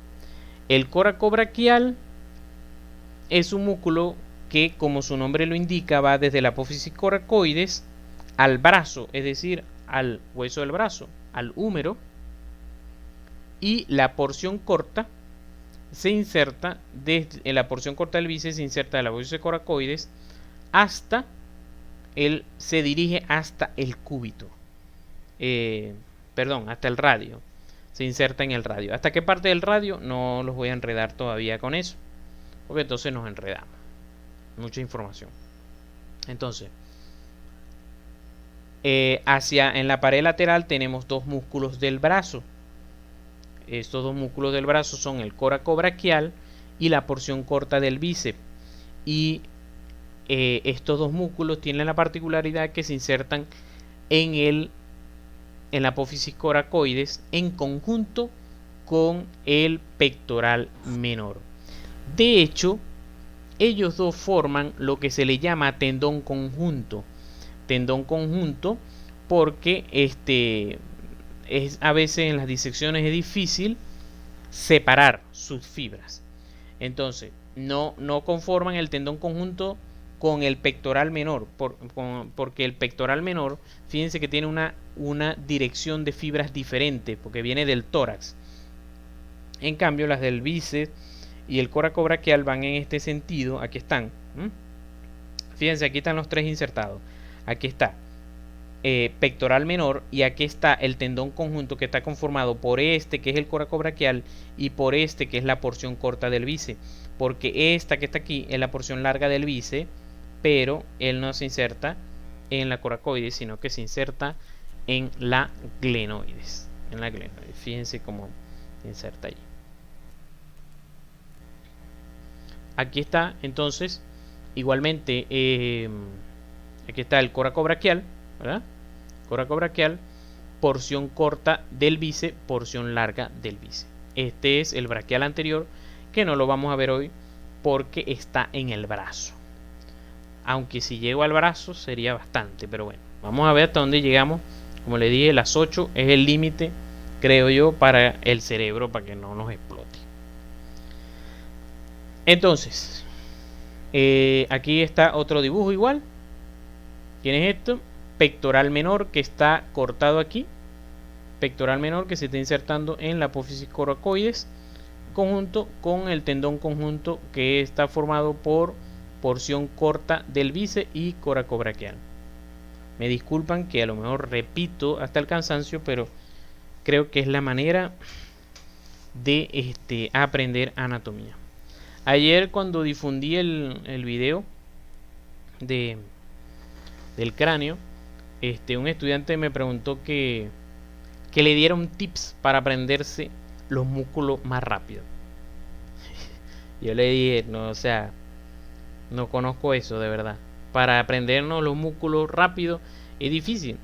El coracobraquial es un músculo que, como su nombre lo indica, va desde la apófisis coracoides al brazo, es decir, al hueso del brazo, al húmero, y la porción corta se inserta desde la porción corta del bíceps, se inserta de la apófisis coracoides hasta se dirige hasta el cúbito, hasta el radio, se inserta en el radio. ¿Hasta qué parte del radio? No los voy a enredar todavía con eso, porque entonces nos enredamos, mucha información. Entonces, en la pared lateral tenemos dos músculos del brazo. Estos dos músculos del brazo son el coracobraquial y la porción corta del bíceps. Y estos dos músculos tienen la particularidad que se insertan en la apófisis coracoides en conjunto con el pectoral menor. De hecho, ellos dos forman lo que se le llama tendón conjunto. Tendón conjunto porque a veces en las disecciones es difícil separar sus fibras. Entonces, no conforman el tendón conjunto con el pectoral menor, porque el pectoral menor, fíjense que tiene una dirección de fibras diferente, porque viene del tórax. En cambio, las del bíceps y el coracobraquial van en este sentido. Aquí están. Fíjense, aquí están los tres insertados. Aquí está pectoral menor, y aquí está el tendón conjunto que está conformado por este que es el coracobraquial y por este que es la porción corta del bíceps, porque esta que está aquí es la porción larga del bíceps, pero él no se inserta en la coracoides, sino que se inserta en la glenoides. Fíjense cómo se inserta allí. Aquí está entonces igualmente aquí está el coracobraquial, ¿verdad? Coracobraquial, porción corta del bíceps, porción larga del bíceps. Este es el braquial anterior, que no lo vamos a ver hoy porque está en el brazo. Aunque si llego al brazo sería bastante, pero bueno, vamos a ver hasta dónde llegamos. Como le dije, las 8 es el límite, creo yo, para el cerebro, para que no nos explote. Entonces, aquí está otro dibujo igual. ¿Quién es esto? Pectoral menor que está cortado aquí. Pectoral menor que se está insertando en la apófisis coracoides, conjunto con el tendón conjunto que está formado por porción corta del bíceps y coracobraquial. Me disculpan que a lo mejor repito hasta el cansancio, pero creo que es la manera de aprender anatomía. Ayer cuando difundí el video del cráneo, un estudiante me preguntó que le diera un tips para aprenderse los músculos más rápido. Yo le dije, no, o sea, no conozco eso de verdad. Para aprendernos los músculos rápido es difícil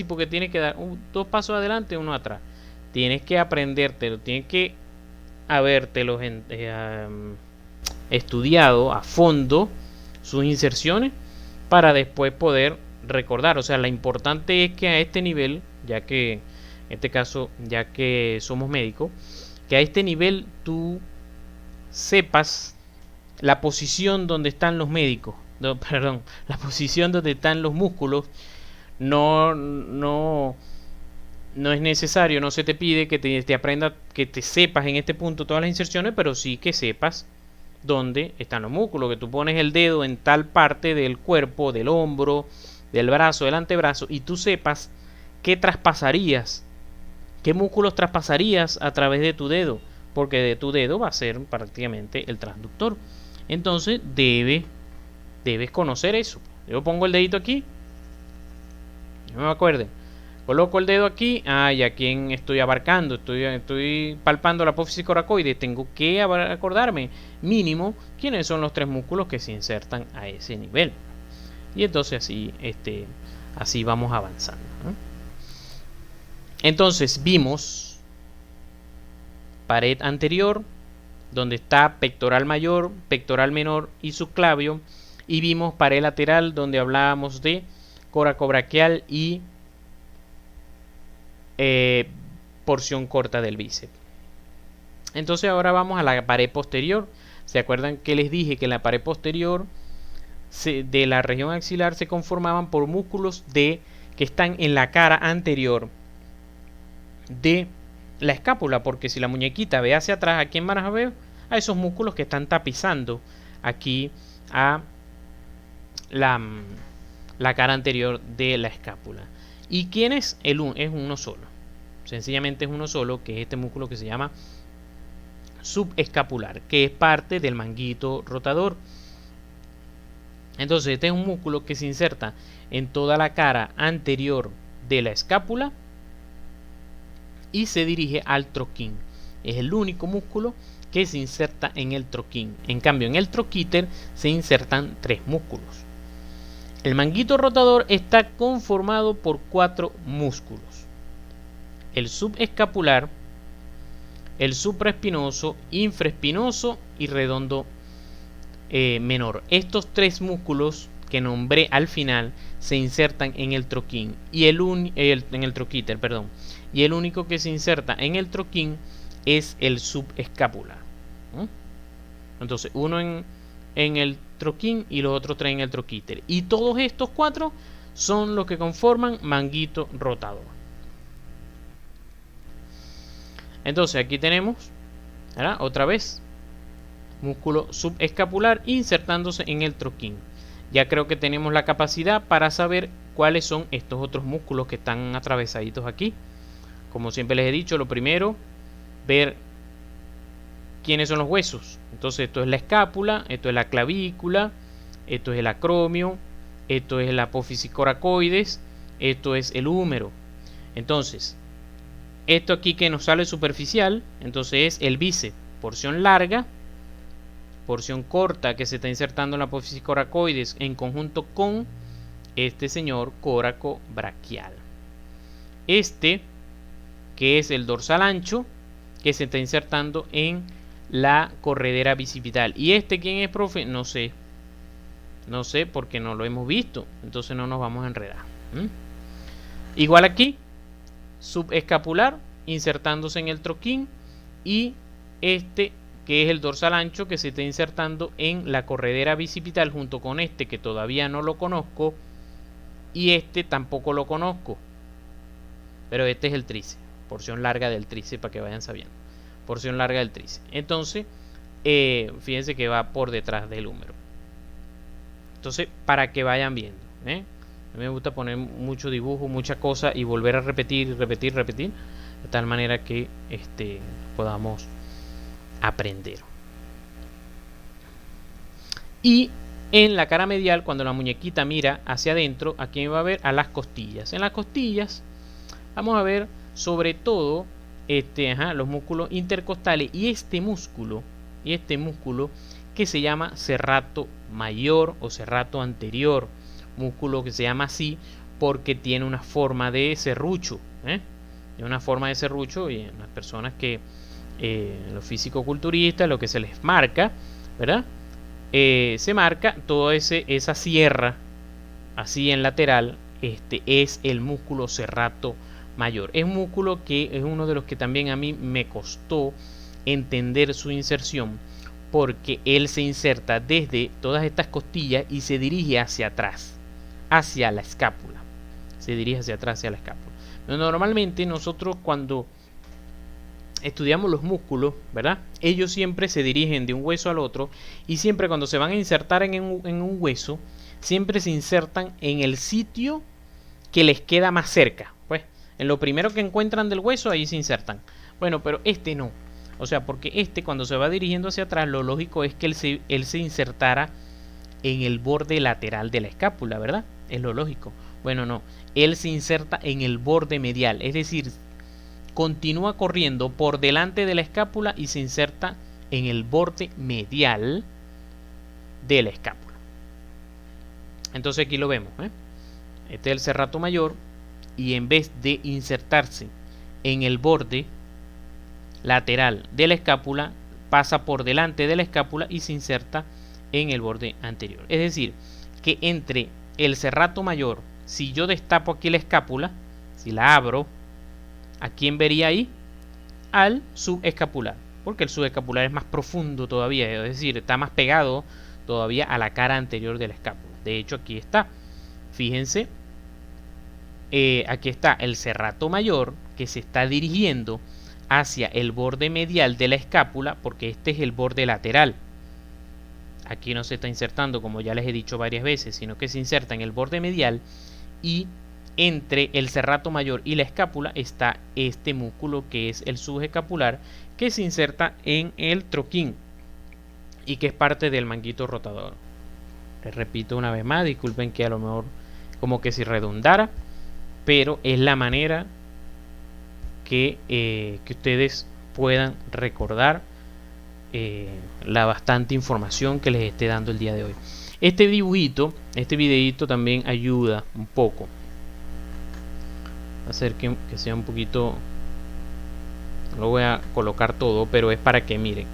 porque tienes que dar 2 pasos adelante, 1 atrás. Tienes que aprendértelo, tienes que habértelos estudiado a fondo sus inserciones para después poder recordar. O sea, lo importante es que a este nivel, ya que en este caso, ya que somos médicos, que a este nivel tú sepas la posición donde están los médicos, la posición donde están los músculos. No es necesario, no se te pide que te aprendas, que te sepas en este punto todas las inserciones, pero sí que sepas dónde están los músculos, que tú pones el dedo en tal parte del cuerpo, del hombro, del brazo, del antebrazo, y tú sepas qué traspasarías, qué músculos traspasarías a través de tu dedo, porque de tu dedo va a ser prácticamente el transductor. Entonces debes conocer eso. Yo pongo el dedito aquí, no me acuerdo, coloco el dedo aquí, y a quién estoy abarcando, estoy palpando la apófisis coracoides, tengo que acordarme mínimo quiénes son los 3 músculos que se insertan a ese nivel. Y entonces así vamos avanzando, ¿no? Entonces vimos pared anterior, donde está pectoral mayor, pectoral menor y subclavio, y vimos pared lateral, donde hablábamos de coracobraquial y porción corta del bíceps. Entonces ahora vamos a la pared posterior. ¿Se acuerdan que les dije que en la pared posterior de la región axilar se conformaban por músculos que están en la cara anterior de la escápula? Porque si la muñequita ve hacia atrás, ¿a quién van a ver? A esos músculos que están tapizando aquí a la cara anterior de la escápula. ¿Y quién es? Es uno solo. Sencillamente es uno solo, que es este músculo que se llama subescapular, que es parte del manguito rotador. Entonces este es un músculo que se inserta en toda la cara anterior de la escápula y se dirige al troquín. Es el único músculo que se inserta en el troquín. En cambio, en el troquíter se insertan 3 músculos. El manguito rotador está conformado por 4 músculos: el subescapular, el supraespinoso, infraespinoso y redondo menor. Estos 3 músculos que nombré al final se insertan en el troquín y en el troquíter, perdón. Y el único que se inserta en el troquín es el subescapular. Entonces uno en el troquín y los otros 3 en el troquíter. Y todos estos 4 son los que conforman manguito rotador. Entonces aquí tenemos, ¿verdad?, otra vez músculo subescapular insertándose en el troquín. Ya creo que tenemos la capacidad para saber cuáles son estos otros músculos que están atravesaditos aquí. Como siempre les he dicho, lo primero, ver quiénes son los huesos. Entonces esto es la escápula, esto es la clavícula, esto es el acromio, esto es el apófisis coracoides, esto es el húmero. Entonces, esto aquí que nos sale superficial, entonces es el bíceps, porción larga, porción corta que se está insertando en la apófisis coracoides en conjunto con este señor córaco braquial. Este, que es el dorsal ancho, que se está insertando en la corredera bicipital. ¿Y este quién es, profe? No sé. No sé porque no lo hemos visto. Entonces no nos vamos a enredar. Igual aquí, subescapular, insertándose en el troquín. Y este, que es el dorsal ancho, que se está insertando en la corredera bicipital junto con este, que todavía no lo conozco. Y este tampoco lo conozco. Pero este es el tríceps. Porción larga del tríceps para que vayan sabiendo. Porción larga del tríceps. Entonces, fíjense que va por detrás del húmero. Entonces, para que vayan viendo. A mí me gusta poner mucho dibujo, mucha cosa y volver a repetir, repetir, repetir. De tal manera que podamos aprender. Y en la cara medial, cuando la muñequita mira hacia adentro, ¿a quién va a ver? A las costillas. En las costillas vamos a ver sobre todo los músculos intercostales y este músculo que se llama serrato mayor o serrato anterior, músculo que se llama así porque tiene una forma de serrucho, tiene una forma de serrucho, y en las personas que los fisicoculturistas lo que se les marca, ¿verdad? Se marca toda esa sierra así en lateral, es el músculo serrato mayor. Es un músculo que es uno de los que también a mí me costó entender su inserción, porque él se inserta desde todas estas costillas y se dirige hacia atrás, hacia la escápula. Se dirige hacia atrás, hacia la escápula. Pero normalmente nosotros cuando estudiamos los músculos, ¿verdad? Ellos siempre se dirigen de un hueso al otro, y siempre cuando se van a insertar en un hueso, siempre se insertan en el sitio que les queda más cerca. Pues en lo primero que encuentran del hueso, ahí se insertan. Bueno, pero este no. O sea, porque cuando se va dirigiendo hacia atrás, lo lógico es que él se insertara en el borde lateral de la escápula, ¿verdad? Es lo lógico. Bueno, no. Él se inserta en el borde medial. Es decir, continúa corriendo por delante de la escápula y se inserta en el borde medial de la escápula. Entonces aquí lo vemos. Este es el serrato mayor, y en vez de insertarse en el borde lateral de la escápula, pasa por delante de la escápula y se inserta en el borde anterior. Es decir, que entre el serrato mayor, si yo destapo aquí la escápula, si la abro, ¿a quién vería ahí? Al subescapular, porque el subescapular es más profundo todavía, es decir, está más pegado todavía a la cara anterior de la escápula. De hecho, aquí está. Fíjense, aquí está el serrato mayor que se está dirigiendo hacia el borde medial de la escápula, porque este es el borde lateral. Aquí no se está insertando, como ya les he dicho varias veces, sino que se inserta en el borde medial, y entre el serrato mayor y la escápula está este músculo que es el subescapular, que se inserta en el troquín y que es parte del manguito rotador. Les repito una vez más, disculpen que a lo mejor como que si redundara, pero es la manera que ustedes puedan recordar la bastante información que les esté dando el día de hoy. Este dibujito, este videito también ayuda un poco a hacer que sea un poquito, no lo voy a colocar todo, pero es para que miren,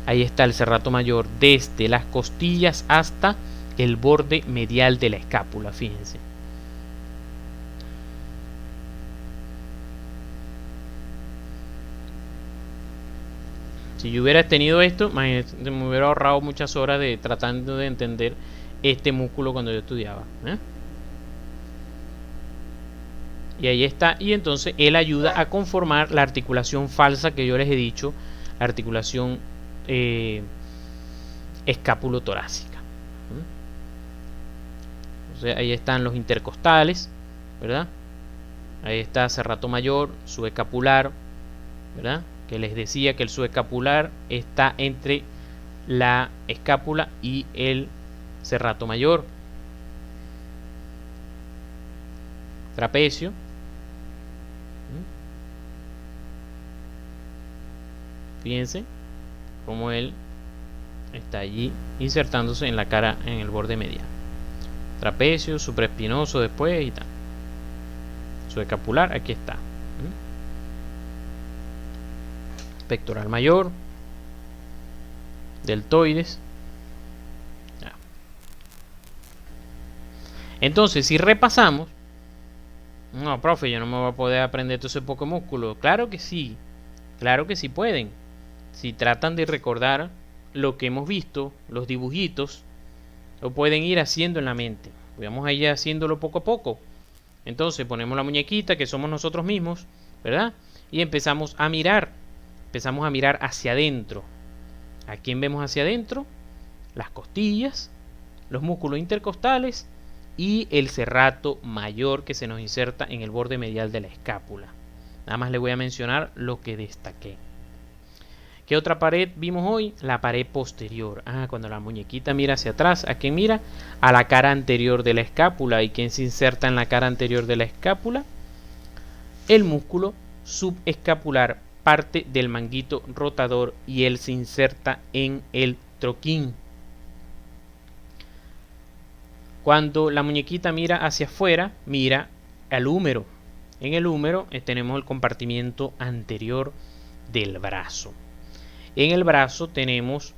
ahí está el serrato mayor desde las costillas hasta el borde medial de la escápula, fíjense. Si yo hubiera tenido esto, imagínate, me hubiera ahorrado muchas horas de tratando de entender este músculo cuando yo estudiaba. Y ahí está. Y entonces él ayuda a conformar la articulación falsa que yo les he dicho, la articulación escápulo-torácica. Entonces ahí están los intercostales, ¿verdad? Ahí está serrato mayor, subescapular, ¿verdad? Que les decía que el subescapular está entre la escápula y el serrato mayor. Trapecio. Fíjense cómo él está allí insertándose en la cara, en el borde medial. Trapecio, supraespinoso después y tal. Subescapular, aquí está. Pectoral mayor, deltoides. Ya. Entonces, si repasamos, no, profe, yo no me voy a poder aprender todo ese poco músculo. Claro que sí pueden. Si tratan de recordar lo que hemos visto, los dibujitos, lo pueden ir haciendo en la mente. Vamos a ir haciéndolo poco a poco. Entonces ponemos la muñequita, que somos nosotros mismos, ¿verdad? Y empezamos a mirar hacia adentro. ¿A quién vemos hacia adentro? Las costillas, los músculos intercostales y el serrato mayor que se nos inserta en el borde medial de la escápula. Nada más les voy a mencionar lo que destaqué. ¿Qué otra pared vimos hoy? La pared posterior. Cuando la muñequita mira hacia atrás, ¿a quién mira? A la cara anterior de la escápula. ¿Y quién se inserta en la cara anterior de la escápula? El músculo subescapular, parte del manguito rotador, y él se inserta en el troquín. Cuando la muñequita mira hacia afuera, mira al húmero. En el húmero tenemos el compartimiento anterior del brazo. En el brazo tenemos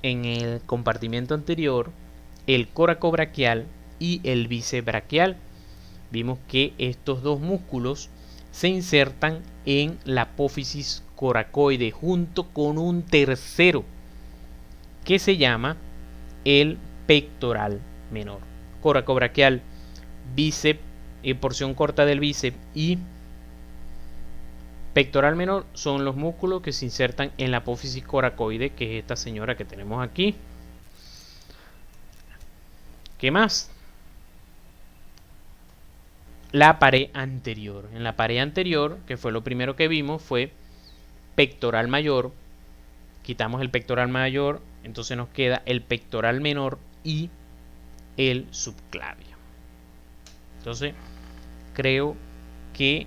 en el compartimiento anterior el coracobraquial y el bíceps braquial. Vimos que estos dos músculos se insertan en la apófisis coracoide junto con un tercero que se llama el pectoral menor. Coracobraquial, bíceps, porción corta del bíceps y pectoral menor son los músculos que se insertan en la apófisis coracoide, que es esta señora que tenemos aquí. ¿Qué más? La pared anterior. En la pared anterior, que fue lo primero que vimos, fue pectoral mayor. Quitamos el pectoral mayor, entonces nos queda el pectoral menor y el subclavio. Entonces, creo que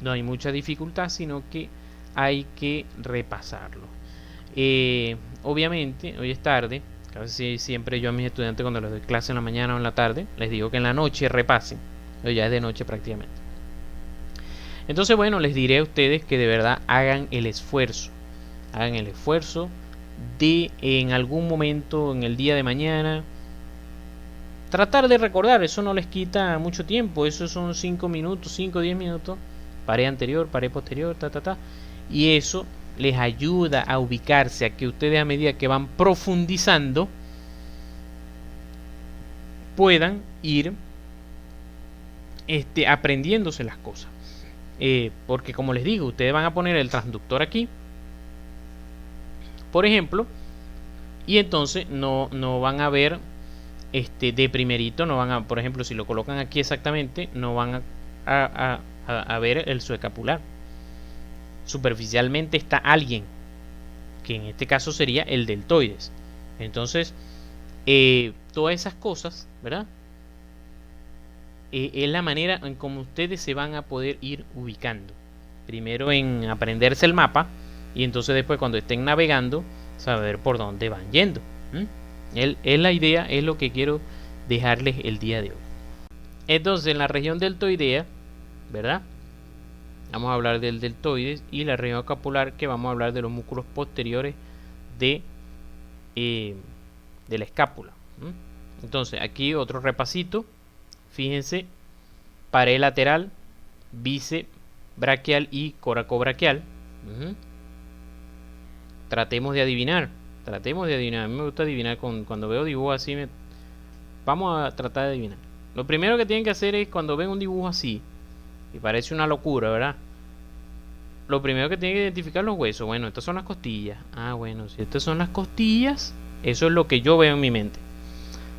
no hay mucha dificultad, sino que hay que repasarlo. Obviamente, hoy es tarde. Casi siempre yo a mis estudiantes, cuando les doy clase en la mañana o en la tarde, les digo que en la noche repasen. Hoy ya es de noche prácticamente. Entonces, bueno, les diré a ustedes que de verdad hagan el esfuerzo. Hagan el esfuerzo de en algún momento en el día de mañana tratar de recordar. Eso no les quita mucho tiempo. Eso son 5 minutos, 5 o 10 minutos. Pared anterior, pared posterior, y eso les ayuda a ubicarse, a que ustedes a medida que van profundizando puedan ir aprendiéndose las cosas. Porque como les digo, ustedes van a poner el transductor aquí, por ejemplo, y entonces no van a ver de primerito, no van a, por ejemplo, si lo colocan aquí exactamente, no van a ver el subescapular. Superficialmente está alguien, que en este caso sería el deltoides. Entonces, todas esas cosas, ¿verdad? Es la manera en cómo ustedes se van a poder ir ubicando. Primero en aprenderse el mapa, y entonces después cuando estén navegando, saber por dónde van yendo. Es la idea, es lo que quiero dejarles el día de hoy. Entonces, en la región deltoidea, ¿verdad? Vamos a hablar del deltoides, y la región escapular, que vamos a hablar de los músculos posteriores de la escápula. Entonces, aquí otro repasito. Fíjense, pared lateral, bíceps braquial y coracobraquial. Tratemos de adivinar. A mí me gusta adivinar cuando veo dibujos así. Vamos a tratar de adivinar. Lo primero que tienen que hacer es, cuando ven un dibujo así, y parece una locura, ¿verdad? Lo primero que tienen que identificar los huesos. Bueno, estas son las costillas. Bueno, si estas son las costillas, eso es lo que yo veo en mi mente.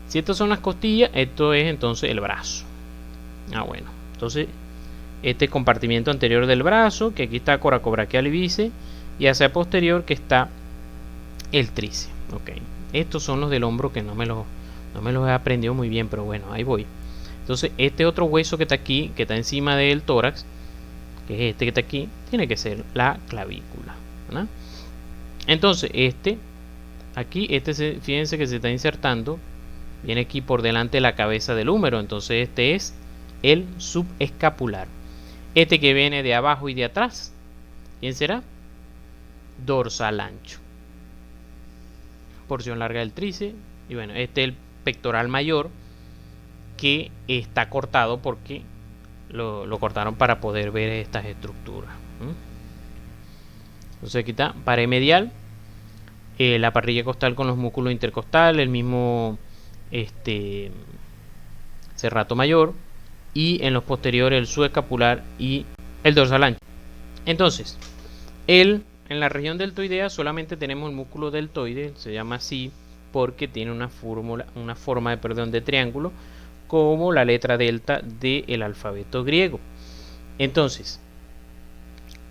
Si estas son las costillas, esto es entonces el brazo. Bueno, entonces este compartimiento anterior del brazo, que aquí está coracobraquial y bíceps, y hacia posterior que está el tríceps. Ok, estos son los del hombro que no me los he aprendido muy bien, pero bueno, ahí voy. Entonces este otro hueso que está aquí, que está encima del tórax, que es este que está aquí, tiene que ser la clavícula, ¿verdad? Entonces aquí, fíjense que se está insertando, viene aquí por delante de la cabeza del húmero, entonces este es el subescapular. Este que viene de abajo y de atrás, ¿quién será? Dorsal ancho. Porción larga del tríceps. Y bueno, este es el pectoral mayor, que está cortado porque lo cortaron para poder ver estas estructuras. Entonces aquí está pared medial, la parrilla costal con los músculos intercostales, el mismo serrato mayor, y en los posteriores el subescapular y el dorsal ancho. Entonces, en la región deltoidea solamente tenemos el músculo deltoide, se llama así porque tiene una forma de triángulo, como la letra delta del alfabeto griego. Entonces,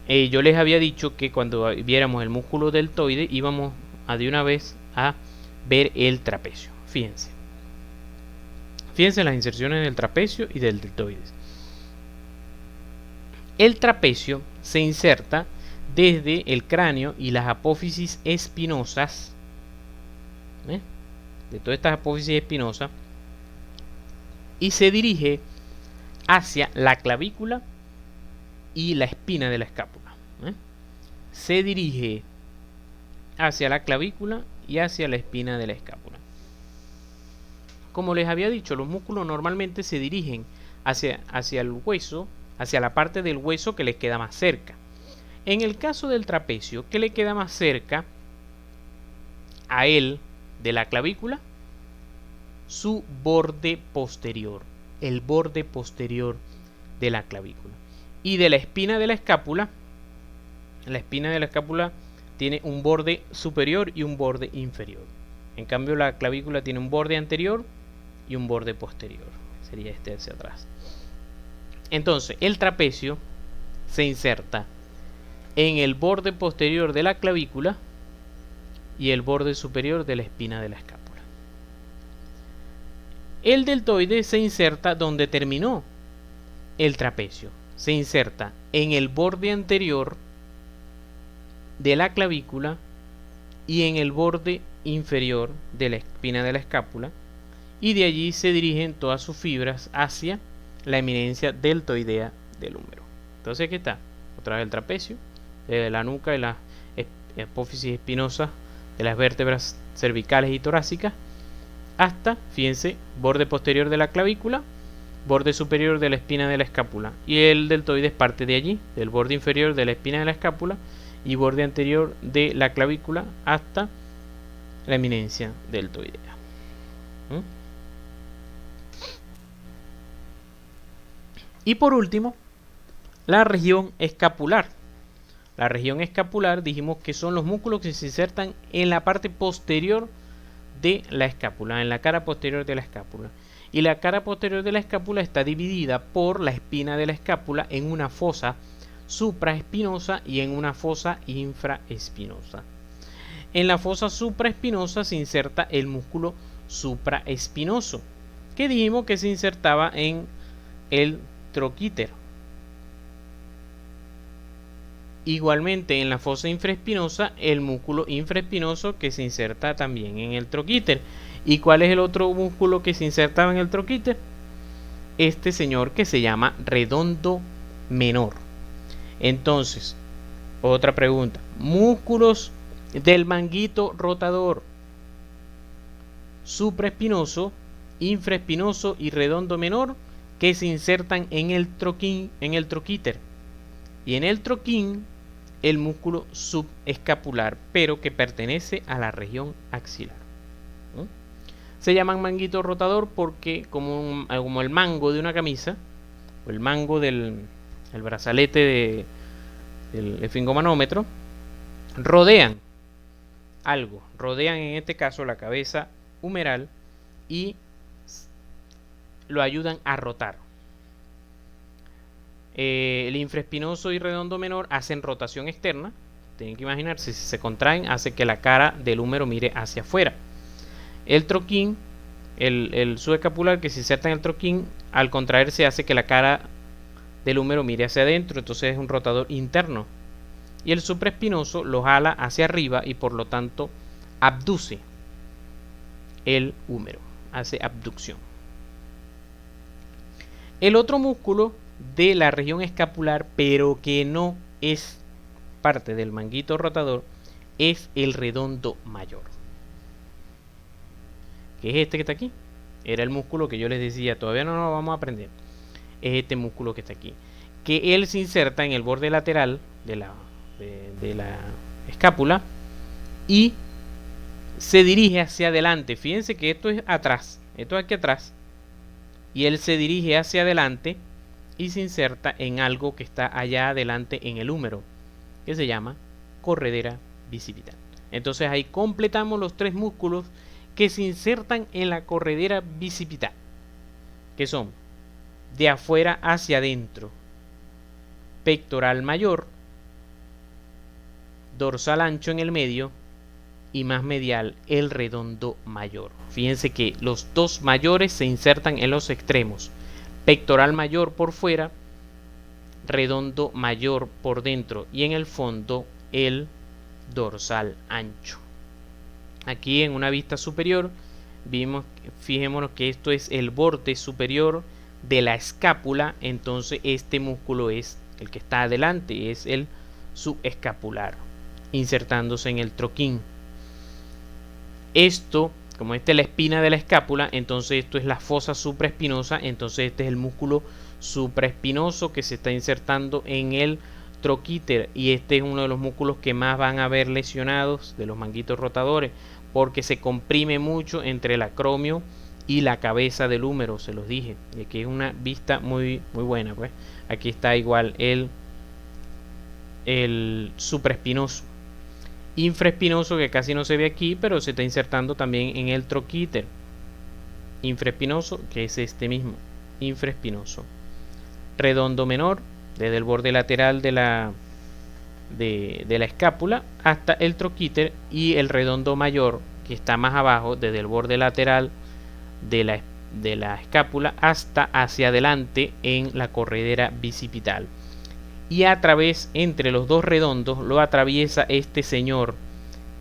yo les había dicho que cuando viéramos el músculo deltoide íbamos de una vez a ver el trapecio. Fíjense las inserciones del trapecio y del deltoide. El trapecio se inserta desde el cráneo y las apófisis espinosas, de todas estas apófisis espinosas, y se dirige hacia la clavícula y la espina de la escápula. Se dirige hacia la clavícula y hacia la espina de la escápula. Como les había dicho, los músculos normalmente se dirigen hacia el hueso, hacia la parte del hueso que les queda más cerca. En el caso del trapecio, ¿qué le queda más cerca a él de la clavícula? Su borde posterior, el borde posterior de la clavícula. Y de la espina de la escápula tiene un borde superior y un borde inferior. En cambio, la clavícula tiene un borde anterior y un borde posterior. Sería este hacia atrás. Entonces, el trapecio se inserta en el borde posterior de la clavícula y el borde superior de la espina de la escápula. El deltoide se inserta donde terminó el trapecio. Se inserta en el borde anterior de la clavícula y en el borde inferior de la espina de la escápula, y de allí se dirigen todas sus fibras hacia la eminencia deltoidea del húmero. Entonces aquí está, otra vez el trapecio, de la nuca y la apófisis espinosa de las vértebras cervicales y torácicas, hasta, fíjense, borde posterior de la clavícula, borde superior de la espina de la escápula, y el deltoide es parte de allí, del borde inferior de la espina de la escápula y borde anterior de la clavícula hasta la eminencia deltoidea. Y por último, la región escapular. La región escapular dijimos que son los músculos que se insertan en la parte posterior de la escápula, en la cara posterior de la escápula. Y la cara posterior de la escápula está dividida por la espina de la escápula en una fosa supraespinosa y en una fosa infraespinosa. En la fosa supraespinosa se inserta el músculo supraespinoso, que dijimos que se insertaba en el troquíter. Igualmente en la fosa infraespinosa el músculo infraespinoso, que se inserta también en el troquíter. ¿Y cuál es el otro músculo que se insertaba en el troquíter? Este señor, que se llama redondo menor. Entonces, otra pregunta: músculos del manguito rotador, supraespinoso, infraespinoso y redondo menor, que se insertan en el troquíter. Y en el troquín el músculo subescapular, pero que pertenece a la región axilar. Se llaman manguito rotador porque como el mango de una camisa, o el mango del brazalete del esfingomanómetro, rodean algo, rodean en este caso la cabeza humeral y lo ayudan a rotar. El infraespinoso y redondo menor hacen rotación externa. Tienen que imaginarse, si se contraen, hace que la cara del húmero mire hacia afuera. El troquín, el subescapular que se inserta en el troquín, al contraerse hace que la cara del húmero mire hacia adentro, entonces es un rotador interno. Y el supraespinoso lo jala hacia arriba y por lo tanto abduce el húmero, hace abducción. El otro músculo de la región escapular, pero que no es parte del manguito rotador, es el redondo mayor, que es este que está aquí. Era el músculo que yo les decía, todavía no lo vamos a aprender. Es este músculo que está aquí, que él se inserta en el borde lateral de la escápula y se dirige hacia adelante. Fíjense que esto es atrás, esto es aquí atrás, y él se dirige hacia adelante y se inserta en algo que está allá adelante en el húmero, que se llama corredera bicipital. Entonces ahí completamos los tres músculos que se insertan en la corredera bicipital, que son de afuera hacia adentro, pectoral mayor, dorsal ancho en el medio y más medial el redondo mayor. Fíjense que los dos mayores se insertan en los extremos, pectoral mayor por fuera, redondo mayor por dentro y en el fondo el dorsal ancho. Aquí en una vista superior fijémonos que esto es el borde superior de la escápula, entonces este músculo es el que está adelante, es el subescapular, insertándose en el troquín. Esto, como esta es la espina de la escápula, entonces esto es la fosa supraespinosa, entonces este es el músculo supraespinoso que se está insertando en el troquíter, y este es uno de los músculos que más van a ver lesionados de los manguitos rotadores, porque se comprime mucho entre el acromio y la cabeza del húmero, se los dije, y aquí es una vista muy buena. Pues aquí está igual el supraespinoso, infraespinoso, que casi no se ve aquí, pero se está insertando también en el troquíter. Infraespinoso, que es este mismo, infraespinoso. Redondo menor, desde el borde lateral de la escápula hasta el troquíter, y el redondo mayor, que está más abajo, desde el borde lateral de la escápula hasta hacia adelante en la corredera bicipital. Y a través, entre los dos redondos, lo atraviesa este señor,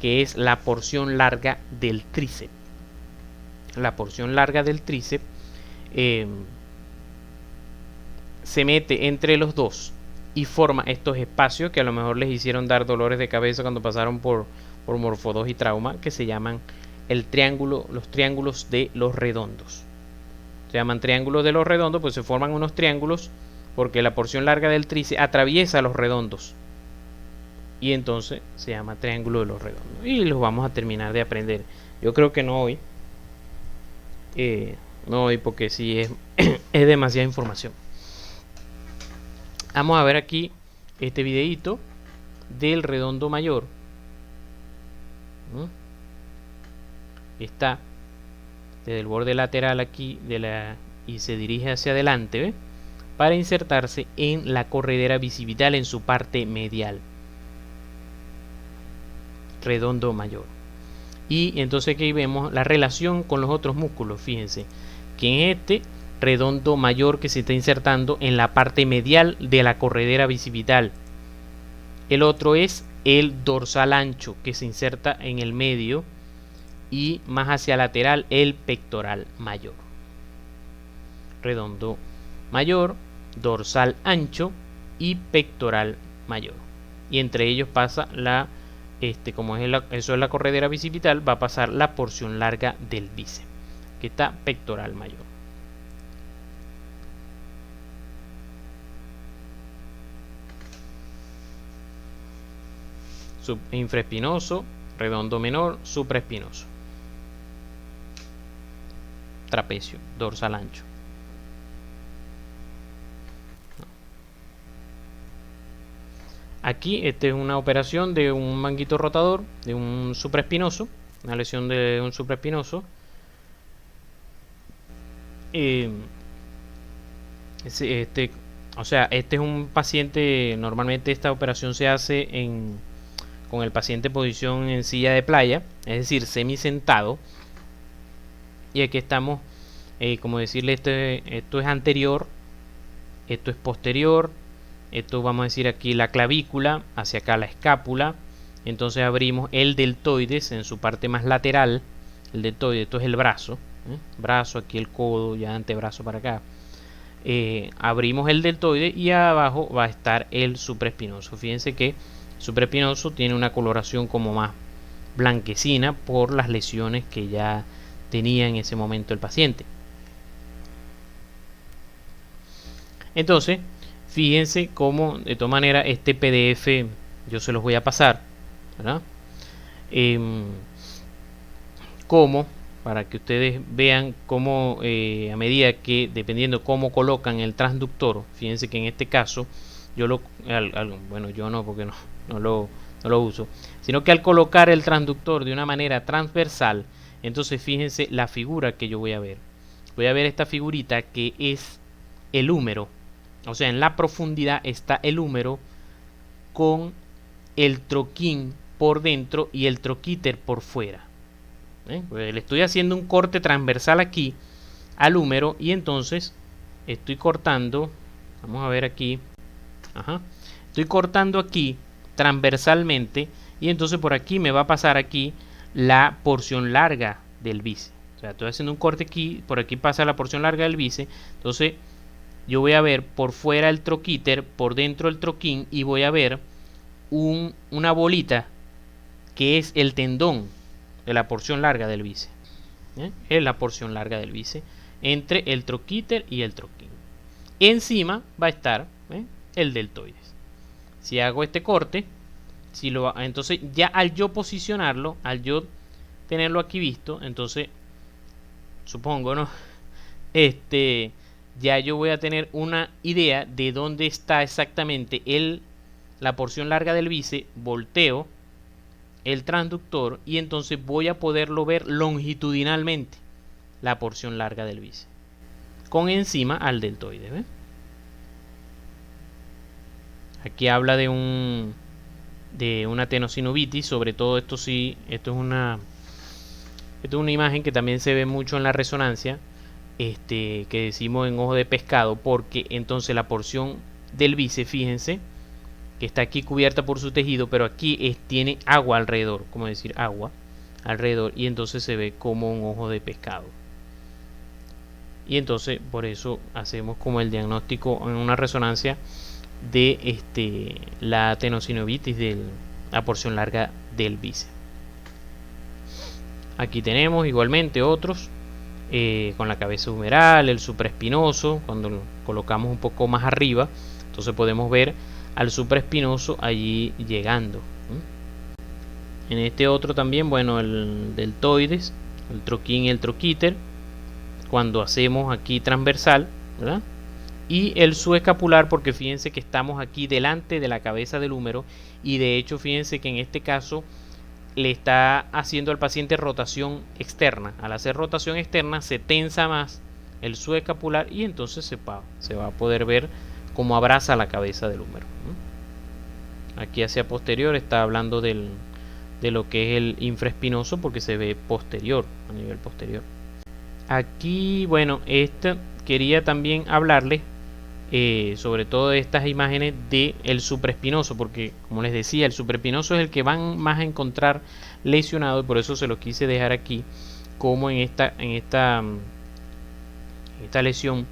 que es la porción larga del tríceps. La porción larga del tríceps se mete entre los dos y forma estos espacios que a lo mejor les hicieron dar dolores de cabeza cuando pasaron por Morfo 2 y trauma, que se llaman los triángulos de los redondos. Se llaman triángulos de los redondos, pues se forman unos triángulos porque la porción larga del tríceps atraviesa los redondos, y entonces se llama triángulo de los redondos, y los vamos a terminar de aprender. Yo creo que no hoy, porque sí es, es demasiada información. Vamos a ver aquí este videito del redondo mayor. Está desde el borde lateral aquí y se dirige hacia adelante, ¿ve?, para insertarse en la corredera bicipital en su parte medial. Redondo mayor. Y entonces aquí vemos la relación con los otros músculos. Fíjense que en este redondo mayor que se está insertando en la parte medial de la corredera bicipital, el otro es el dorsal ancho, que se inserta en el medio, y más hacia lateral el pectoral mayor. Redondo mayor, dorsal ancho y pectoral mayor, y entre ellos pasa como eso es la corredera bicipital, va a pasar la porción larga del bíceps, que está pectoral mayor. Infraespinoso, redondo menor, supraespinoso, trapecio, dorsal ancho. Aquí esta es una operación de un manguito rotador, de un supraespinoso, una lesión de un supraespinoso. O sea, este es un paciente, normalmente esta operación se hace con el paciente en posición en silla de playa, es decir, semi sentado. Y aquí estamos, como decirle, esto es anterior, esto es posterior, esto vamos a decir aquí la clavícula, hacia acá la escápula. Entonces abrimos el deltoides en su parte más lateral. El deltoide, esto es el brazo, brazo, aquí el codo, ya antebrazo para acá. Abrimos el deltoide y abajo va a estar el supraespinoso. Fíjense que el supraespinoso tiene una coloración como más blanquecina por las lesiones que ya tenía en ese momento el paciente. Entonces, fíjense cómo de todas maneras este PDF yo se los voy a pasar, ¿verdad? Como para que ustedes vean cómo a medida que, dependiendo cómo colocan el transductor, fíjense que en este caso yo bueno, yo no, porque no lo uso, sino que al colocar el transductor de una manera transversal, entonces fíjense la figura que yo voy a ver esta figurita que es el húmero. O sea, en la profundidad está el húmero con el troquín por dentro y el troquíter por fuera. Pues le estoy haciendo un corte transversal aquí al húmero y entonces estoy cortando, vamos a ver aquí, estoy cortando aquí transversalmente y entonces por aquí me va a pasar aquí la porción larga del bíceps. O sea, estoy haciendo un corte aquí, por aquí pasa la porción larga del bíceps, entonces yo voy a ver por fuera el troquíter, por dentro el troquín y voy a ver una bolita que es el tendón de la porción larga del bíceps. Es la porción larga del bíceps entre el troquíter y el troquín. Encima va a estar el deltoides. Si hago este corte, entonces ya al yo posicionarlo, al yo tenerlo aquí visto, entonces supongo, ¿no? Ya yo voy a tener una idea de dónde está exactamente la porción larga del bíceps, volteo el transductor y entonces voy a poderlo ver longitudinalmente, la porción larga del bíceps, con encima al deltoide. ¿Ves? Aquí habla de una tenosinovitis, sobre todo esto sí, esto es una imagen que también se ve mucho en la resonancia, que decimos en ojo de pescado, porque entonces la porción del bíceps, fíjense, que está aquí cubierta por su tejido, pero aquí tiene agua alrededor, como decir agua alrededor, y entonces se ve como un ojo de pescado. Y entonces por eso hacemos como el diagnóstico en una resonancia de la tenosinovitis de la porción larga del bíceps. Aquí tenemos igualmente otros con la cabeza humeral, el supraespinoso, cuando lo colocamos un poco más arriba, entonces podemos ver al supraespinoso allí llegando. En este otro también, bueno, el deltoides, el troquín y el troquíter, cuando hacemos aquí transversal, ¿verdad? Y el subescapular, porque fíjense que estamos aquí delante de la cabeza del húmero y de hecho fíjense que en este caso le está haciendo al paciente rotación externa. Al hacer rotación externa se tensa más el subescapular y entonces se va a poder ver cómo abraza la cabeza del húmero. Aquí hacia posterior está hablando de lo que es el infraespinoso porque se ve posterior, a nivel posterior. Aquí, bueno, quería también hablarles sobre todo de estas imágenes del supraespinoso, porque como les decía, el supraespinoso es el que van más a encontrar lesionado y por eso se lo quise dejar aquí, como en esta lesión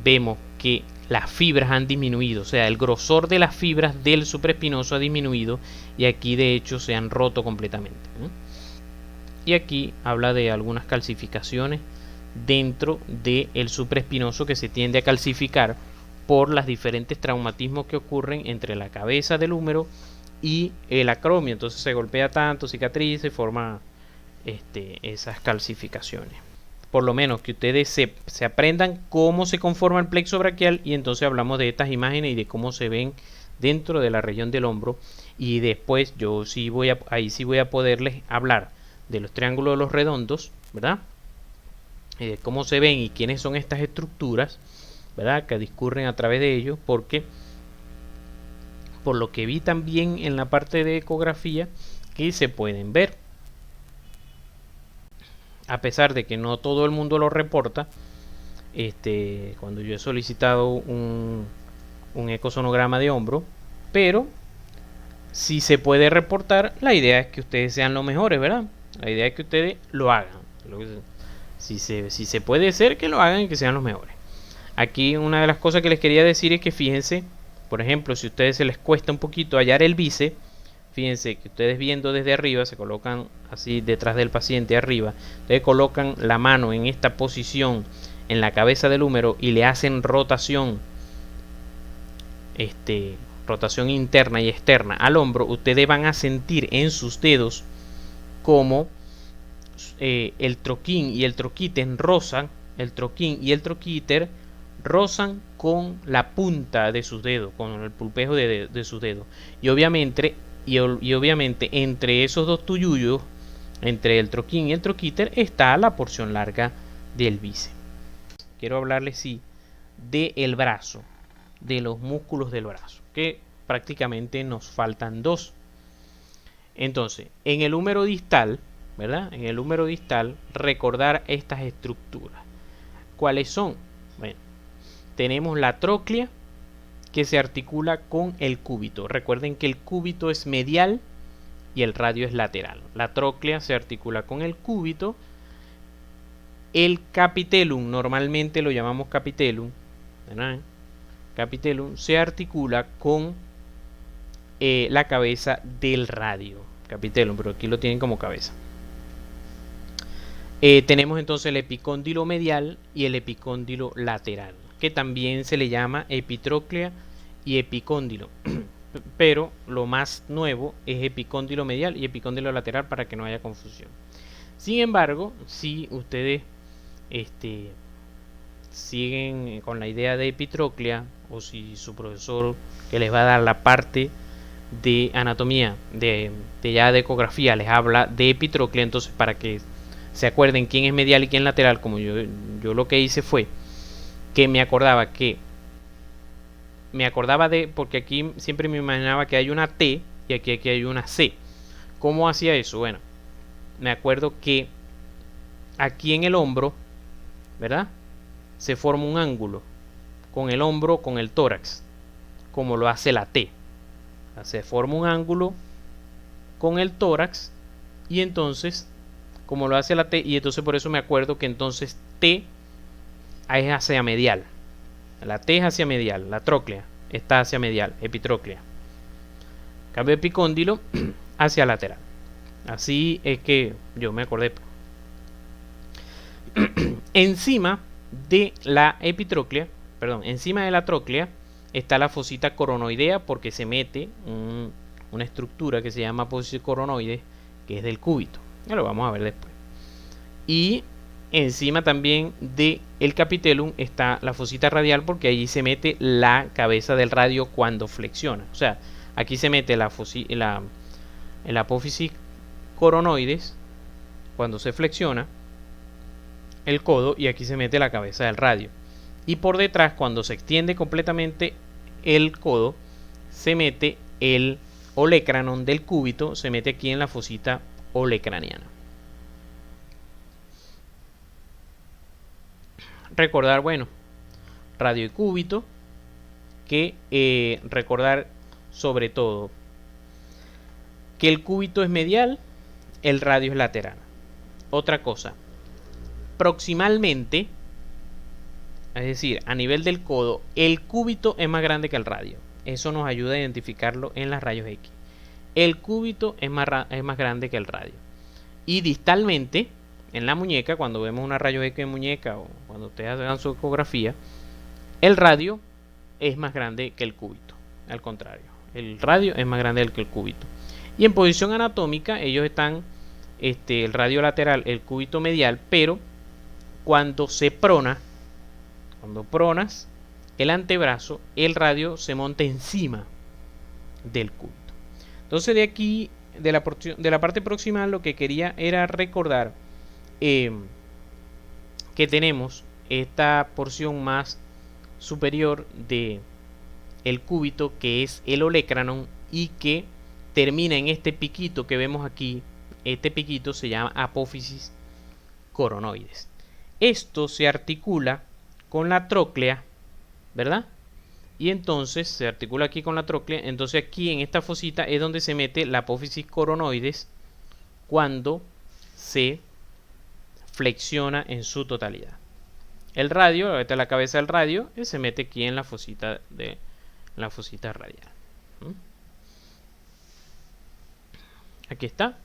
vemos que las fibras han disminuido, o sea, el grosor de las fibras del supraespinoso ha disminuido y aquí de hecho se han roto completamente. Y aquí habla de algunas calcificaciones dentro del supraespinoso que se tiende a calcificar por los diferentes traumatismos que ocurren entre la cabeza del húmero y el acromio. Entonces se golpea tanto, cicatriza y forma esas calcificaciones. Por lo menos que ustedes se aprendan cómo se conforma el plexo braquial y entonces hablamos de estas imágenes y de cómo se ven dentro de la región del hombro y después yo ahí sí voy a poderles hablar de los triángulos de los redondos, ¿verdad? Cómo se ven y quiénes son estas estructuras ¿verdad? Que discurren a través de ellos, porque por lo que vi también en la parte de ecografía, que se pueden ver. A pesar de que no todo el mundo lo reporta, cuando yo he solicitado un ecosonograma de hombro, pero si se puede reportar, la idea es que ustedes sean los mejores, ¿verdad? La idea es que ustedes lo hagan. Si se puede ser, que lo hagan y que sean los mejores. Aquí una de las cosas que les quería decir es que fíjense, por ejemplo, si a ustedes se les cuesta un poquito hallar el bíceps, fíjense que ustedes viendo desde arriba, se colocan así detrás del paciente arriba, ustedes colocan la mano en esta posición en la cabeza del húmero y le hacen rotación, rotación interna y externa al hombro, ustedes van a sentir en sus dedos como el troquín y el troquíter rozan, rozan con la punta de sus dedos, con el pulpejo de sus dedos. Y obviamente entre esos dos tuyuyos, entre el troquín y el troquíter, está la porción larga del bíceps. Quiero hablarles sí del brazo, de los músculos del brazo, que prácticamente nos faltan dos. Entonces, en el húmero distal, ¿verdad? En el húmero distal, recordar estas estructuras. ¿Cuáles son? Bueno, tenemos la tróclea, que se articula con el cúbito. Recuerden que el cúbito es medial y el radio es lateral. La tróclea se articula con el cúbito. El capitellum, normalmente lo llamamos capitellum, ¿verdad? Capitellum se articula con la cabeza del radio. Capitellum, pero aquí lo tienen como cabeza. Tenemos entonces el epicóndilo medial y el epicóndilo lateral, que también se le llama epitróclea y epicóndilo. Pero lo más nuevo es epicóndilo medial y epicóndilo lateral, para que no haya confusión. Sin embargo, si ustedes siguen con la idea de epitróclea, o si su profesor que les va a dar la parte de anatomía, de ecografía, les habla de epitróclea, entonces para que se acuerden quién es medial y quién lateral, como yo lo que hice fue que me acordaba porque aquí siempre me imaginaba que hay una T y aquí hay una C. ¿Cómo hacía eso? Bueno, me acuerdo que aquí en el hombro, ¿verdad?, se forma un ángulo con el hombro, con el tórax, como lo hace la T. Se forma un ángulo con el tórax, y entonces, como lo hace la T, y entonces por eso me acuerdo que entonces T es hacia medial. La T es hacia medial, la tróclea está hacia medial, epitróclea. Cambio epicóndilo hacia lateral. Así es que yo me acordé. Encima de la epitróclea, perdón, encima de la tróclea está la fosita coronoidea, porque se mete una estructura que se llama apófisis coronoide, que es del cúbito. Ya lo vamos a ver después. Y encima también de el capitellum está la fosita radial, porque allí se mete la cabeza del radio cuando flexiona. O sea, aquí se mete el apófisis coronoides cuando se flexiona el codo, y aquí se mete la cabeza del radio. Y por detrás, cuando se extiende completamente el codo, se mete el olecranon del cúbito, se mete aquí en la fosita olecraniana. Recordar, bueno, radio y cúbito, que recordar sobre todo que el cúbito es medial, el radio es lateral. Otra cosa, proximalmente, es decir, a nivel del codo, el cúbito es más grande que el radio. Eso nos ayuda a identificarlo en las rayos X. El cúbito es más grande que el radio. Y distalmente, en la muñeca, cuando vemos una rayos X en muñeca, o cuando ustedes hagan su ecografía, el radio es más grande que el cúbito. Al contrario, el radio es más grande que el cúbito. Y en posición anatómica, ellos están el radio lateral, el cúbito medial, pero cuando se prona, cuando pronas el antebrazo, el radio se monta encima del cúbito. Entonces, de aquí, de la parte proximal, lo que quería era recordar que tenemos esta porción más superior de el cúbito, que es el olecranon, y que termina en este piquito que vemos aquí. Este piquito se llama apófisis coronoides. Esto se articula con la tróclea, ¿verdad? Y entonces se articula aquí con la tróclea. Entonces aquí en esta fosita es donde se mete la apófisis coronoides cuando se flexiona en su totalidad. El radio, esta es la cabeza del radio, se mete aquí en la fosita radial. Aquí está,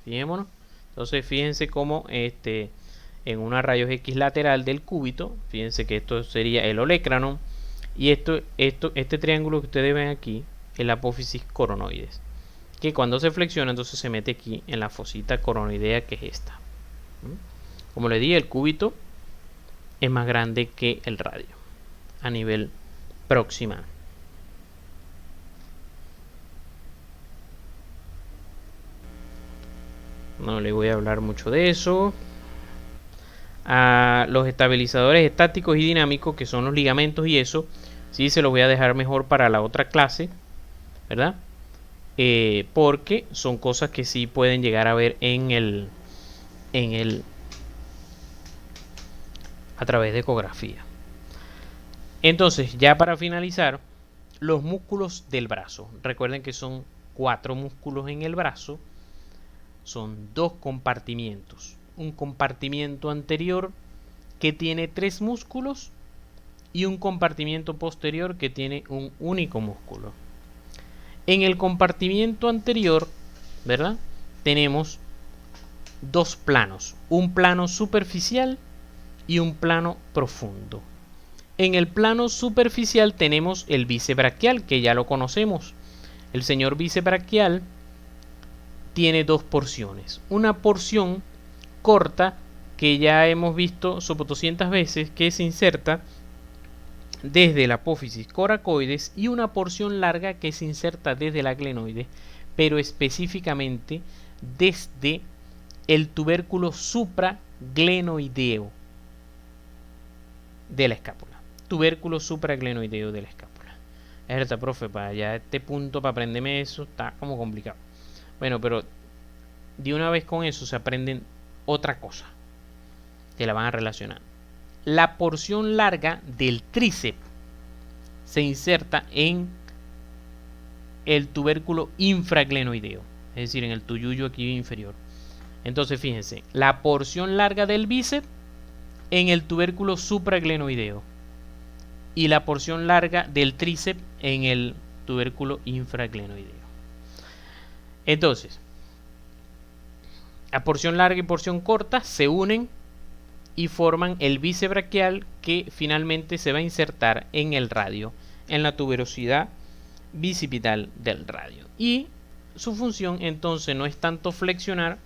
fijémonos. Entonces fíjense cómo en una rayos X lateral del cúbito, fíjense que esto sería el olecranon, y este triángulo que ustedes ven aquí es la apófisis coronoides, que cuando se flexiona entonces se mete aquí en la fosita coronoidea, que es esta. Como les dije, el cúbito es más grande que el radio a nivel proximal. No le voy a hablar mucho de eso. A los estabilizadores estáticos y dinámicos, que son los ligamentos y eso, sí se los voy a dejar mejor para la otra clase, ¿verdad? Porque son cosas que sí pueden llegar a ver a través de ecografía. Entonces, ya para finalizar, los músculos del brazo. Recuerden que son 4 músculos en el brazo. Son 2 compartimientos. Un compartimiento anterior que tiene 3 músculos y un compartimiento posterior que tiene un único músculo. En el compartimiento anterior, ¿verdad?, tenemos 2 planos. Un plano superficial y un plano profundo. En el plano superficial tenemos el bíceps braquial, que ya lo conocemos. El señor bíceps braquial tiene 2 porciones. Una porción corta, que ya hemos visto sobre 200 veces, que se inserta desde la apófisis coracoides, y una porción larga que se inserta desde la glenoide, pero específicamente desde el tubérculo supraglenoideo de la escápula. Tubérculo supraglenoideo de la escápula. Es verdad, profe, para allá este punto, para aprenderme eso, está como complicado. Bueno, pero de una vez con eso se aprenden otra cosa, que la van a relacionar. La porción larga del tríceps se inserta en el tubérculo infraglenoideo, es decir, en el tuyuyo aquí inferior. Entonces fíjense, la porción larga del bíceps en el tubérculo supraglenoideo y la porción larga del tríceps en el tubérculo infraglenoideo. Entonces, la porción larga y porción corta se unen y forman el bíceps braquial, que finalmente se va a insertar en el radio, en la tuberosidad bicipital del radio. Y su función entonces no es tanto flexionar,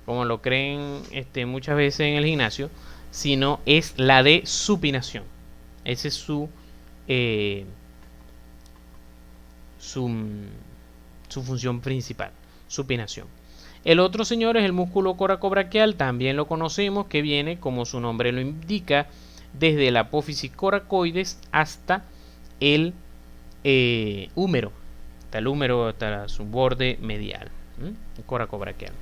como lo creen muchas veces en el gimnasio, sino es la de supinación. Esa es su función principal, supinación. El otro, señor, es el músculo coracobraquial, también lo conocemos, que viene, como su nombre lo indica, desde la apófisis coracoides hasta el húmero, hasta su borde medial, coracobraquial.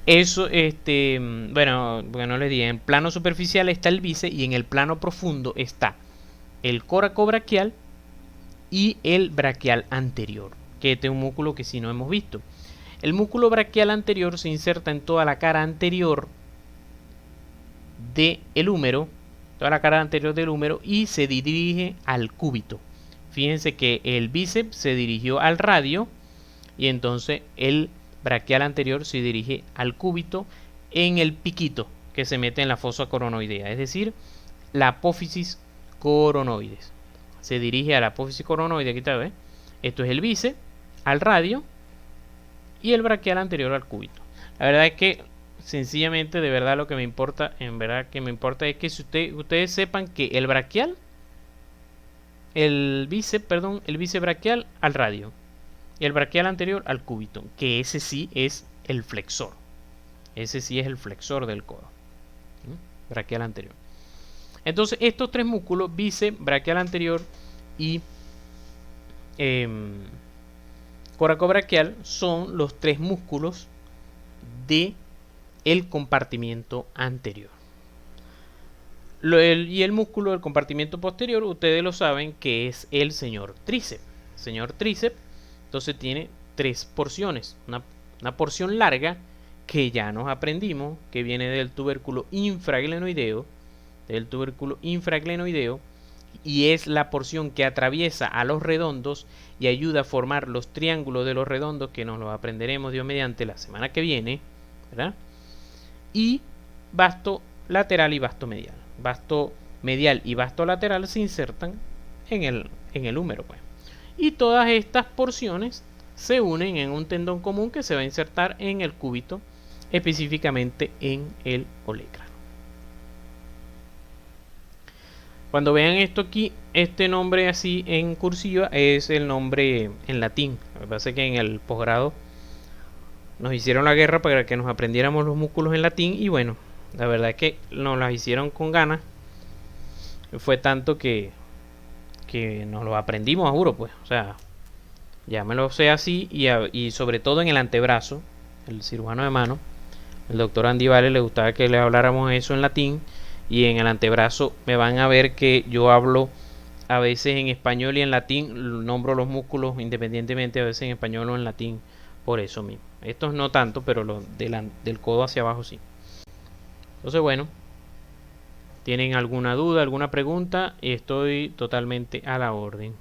Eso, bueno, no les dije, en plano superficial está el bíceps y en el plano profundo está el coracobraquial y el braquial anterior, que este es un músculo que sí no hemos visto. El músculo braquial anterior se inserta en toda la cara anterior del húmero, y se dirige al cúbito. Fíjense que el bíceps se dirigió al radio y entonces el braquial anterior se dirige al cúbito en el piquito que se mete en la fosa coronoidea, es decir, la apófisis coronoides. Se dirige a la apófisis coronoidea, aquí está, ¿ves? Esto es el bíceps al radio y el braquial anterior al cúbito. La verdad es que sencillamente, de verdad, lo que me importa, es que si ustedes sepan que el bíceps braquial al radio y el braquial anterior al cúbito, que ese sí es el flexor. Ese sí es el flexor del codo. Braquial anterior. Entonces estos tres músculos, bíceps, braquial anterior y coracobraquial, son los tres músculos de el compartimiento anterior. Y el músculo del compartimiento posterior, ustedes lo saben que es el señor tríceps. Señor tríceps, entonces tiene tres porciones. Una porción larga que ya nos aprendimos, que viene del tubérculo infraglenoideo, y es la porción que atraviesa a los redondos y ayuda a formar los triángulos de los redondos, que nos los aprenderemos Dios mediante la semana que viene, ¿verdad? Y vasto lateral y vasto medial. Vasto medial y vasto lateral se insertan en el húmero, pues. Y todas estas porciones se unen en un tendón común que se va a insertar en el cúbito, específicamente en el olecrano. Cuando vean esto aquí, este nombre así en cursiva es el nombre en latín. Lo que pasa es que en el posgrado nos hicieron la guerra para que nos aprendiéramos los músculos en latín, y bueno, la verdad es que nos las hicieron con ganas. Fue tanto que nos lo aprendimos, a juro, pues. O sea, ya me lo sé así, y sobre todo en el antebrazo, el cirujano de mano, el doctor Andy Vale, le gustaba que le habláramos eso en latín, y en el antebrazo me van a ver que yo hablo a veces en español y en latín, nombro los músculos independientemente, a veces en español o en latín, por eso mismo. Estos no tanto, pero los del codo hacia abajo sí. Entonces, bueno, ¿tienen alguna duda, alguna pregunta? Estoy totalmente a la orden.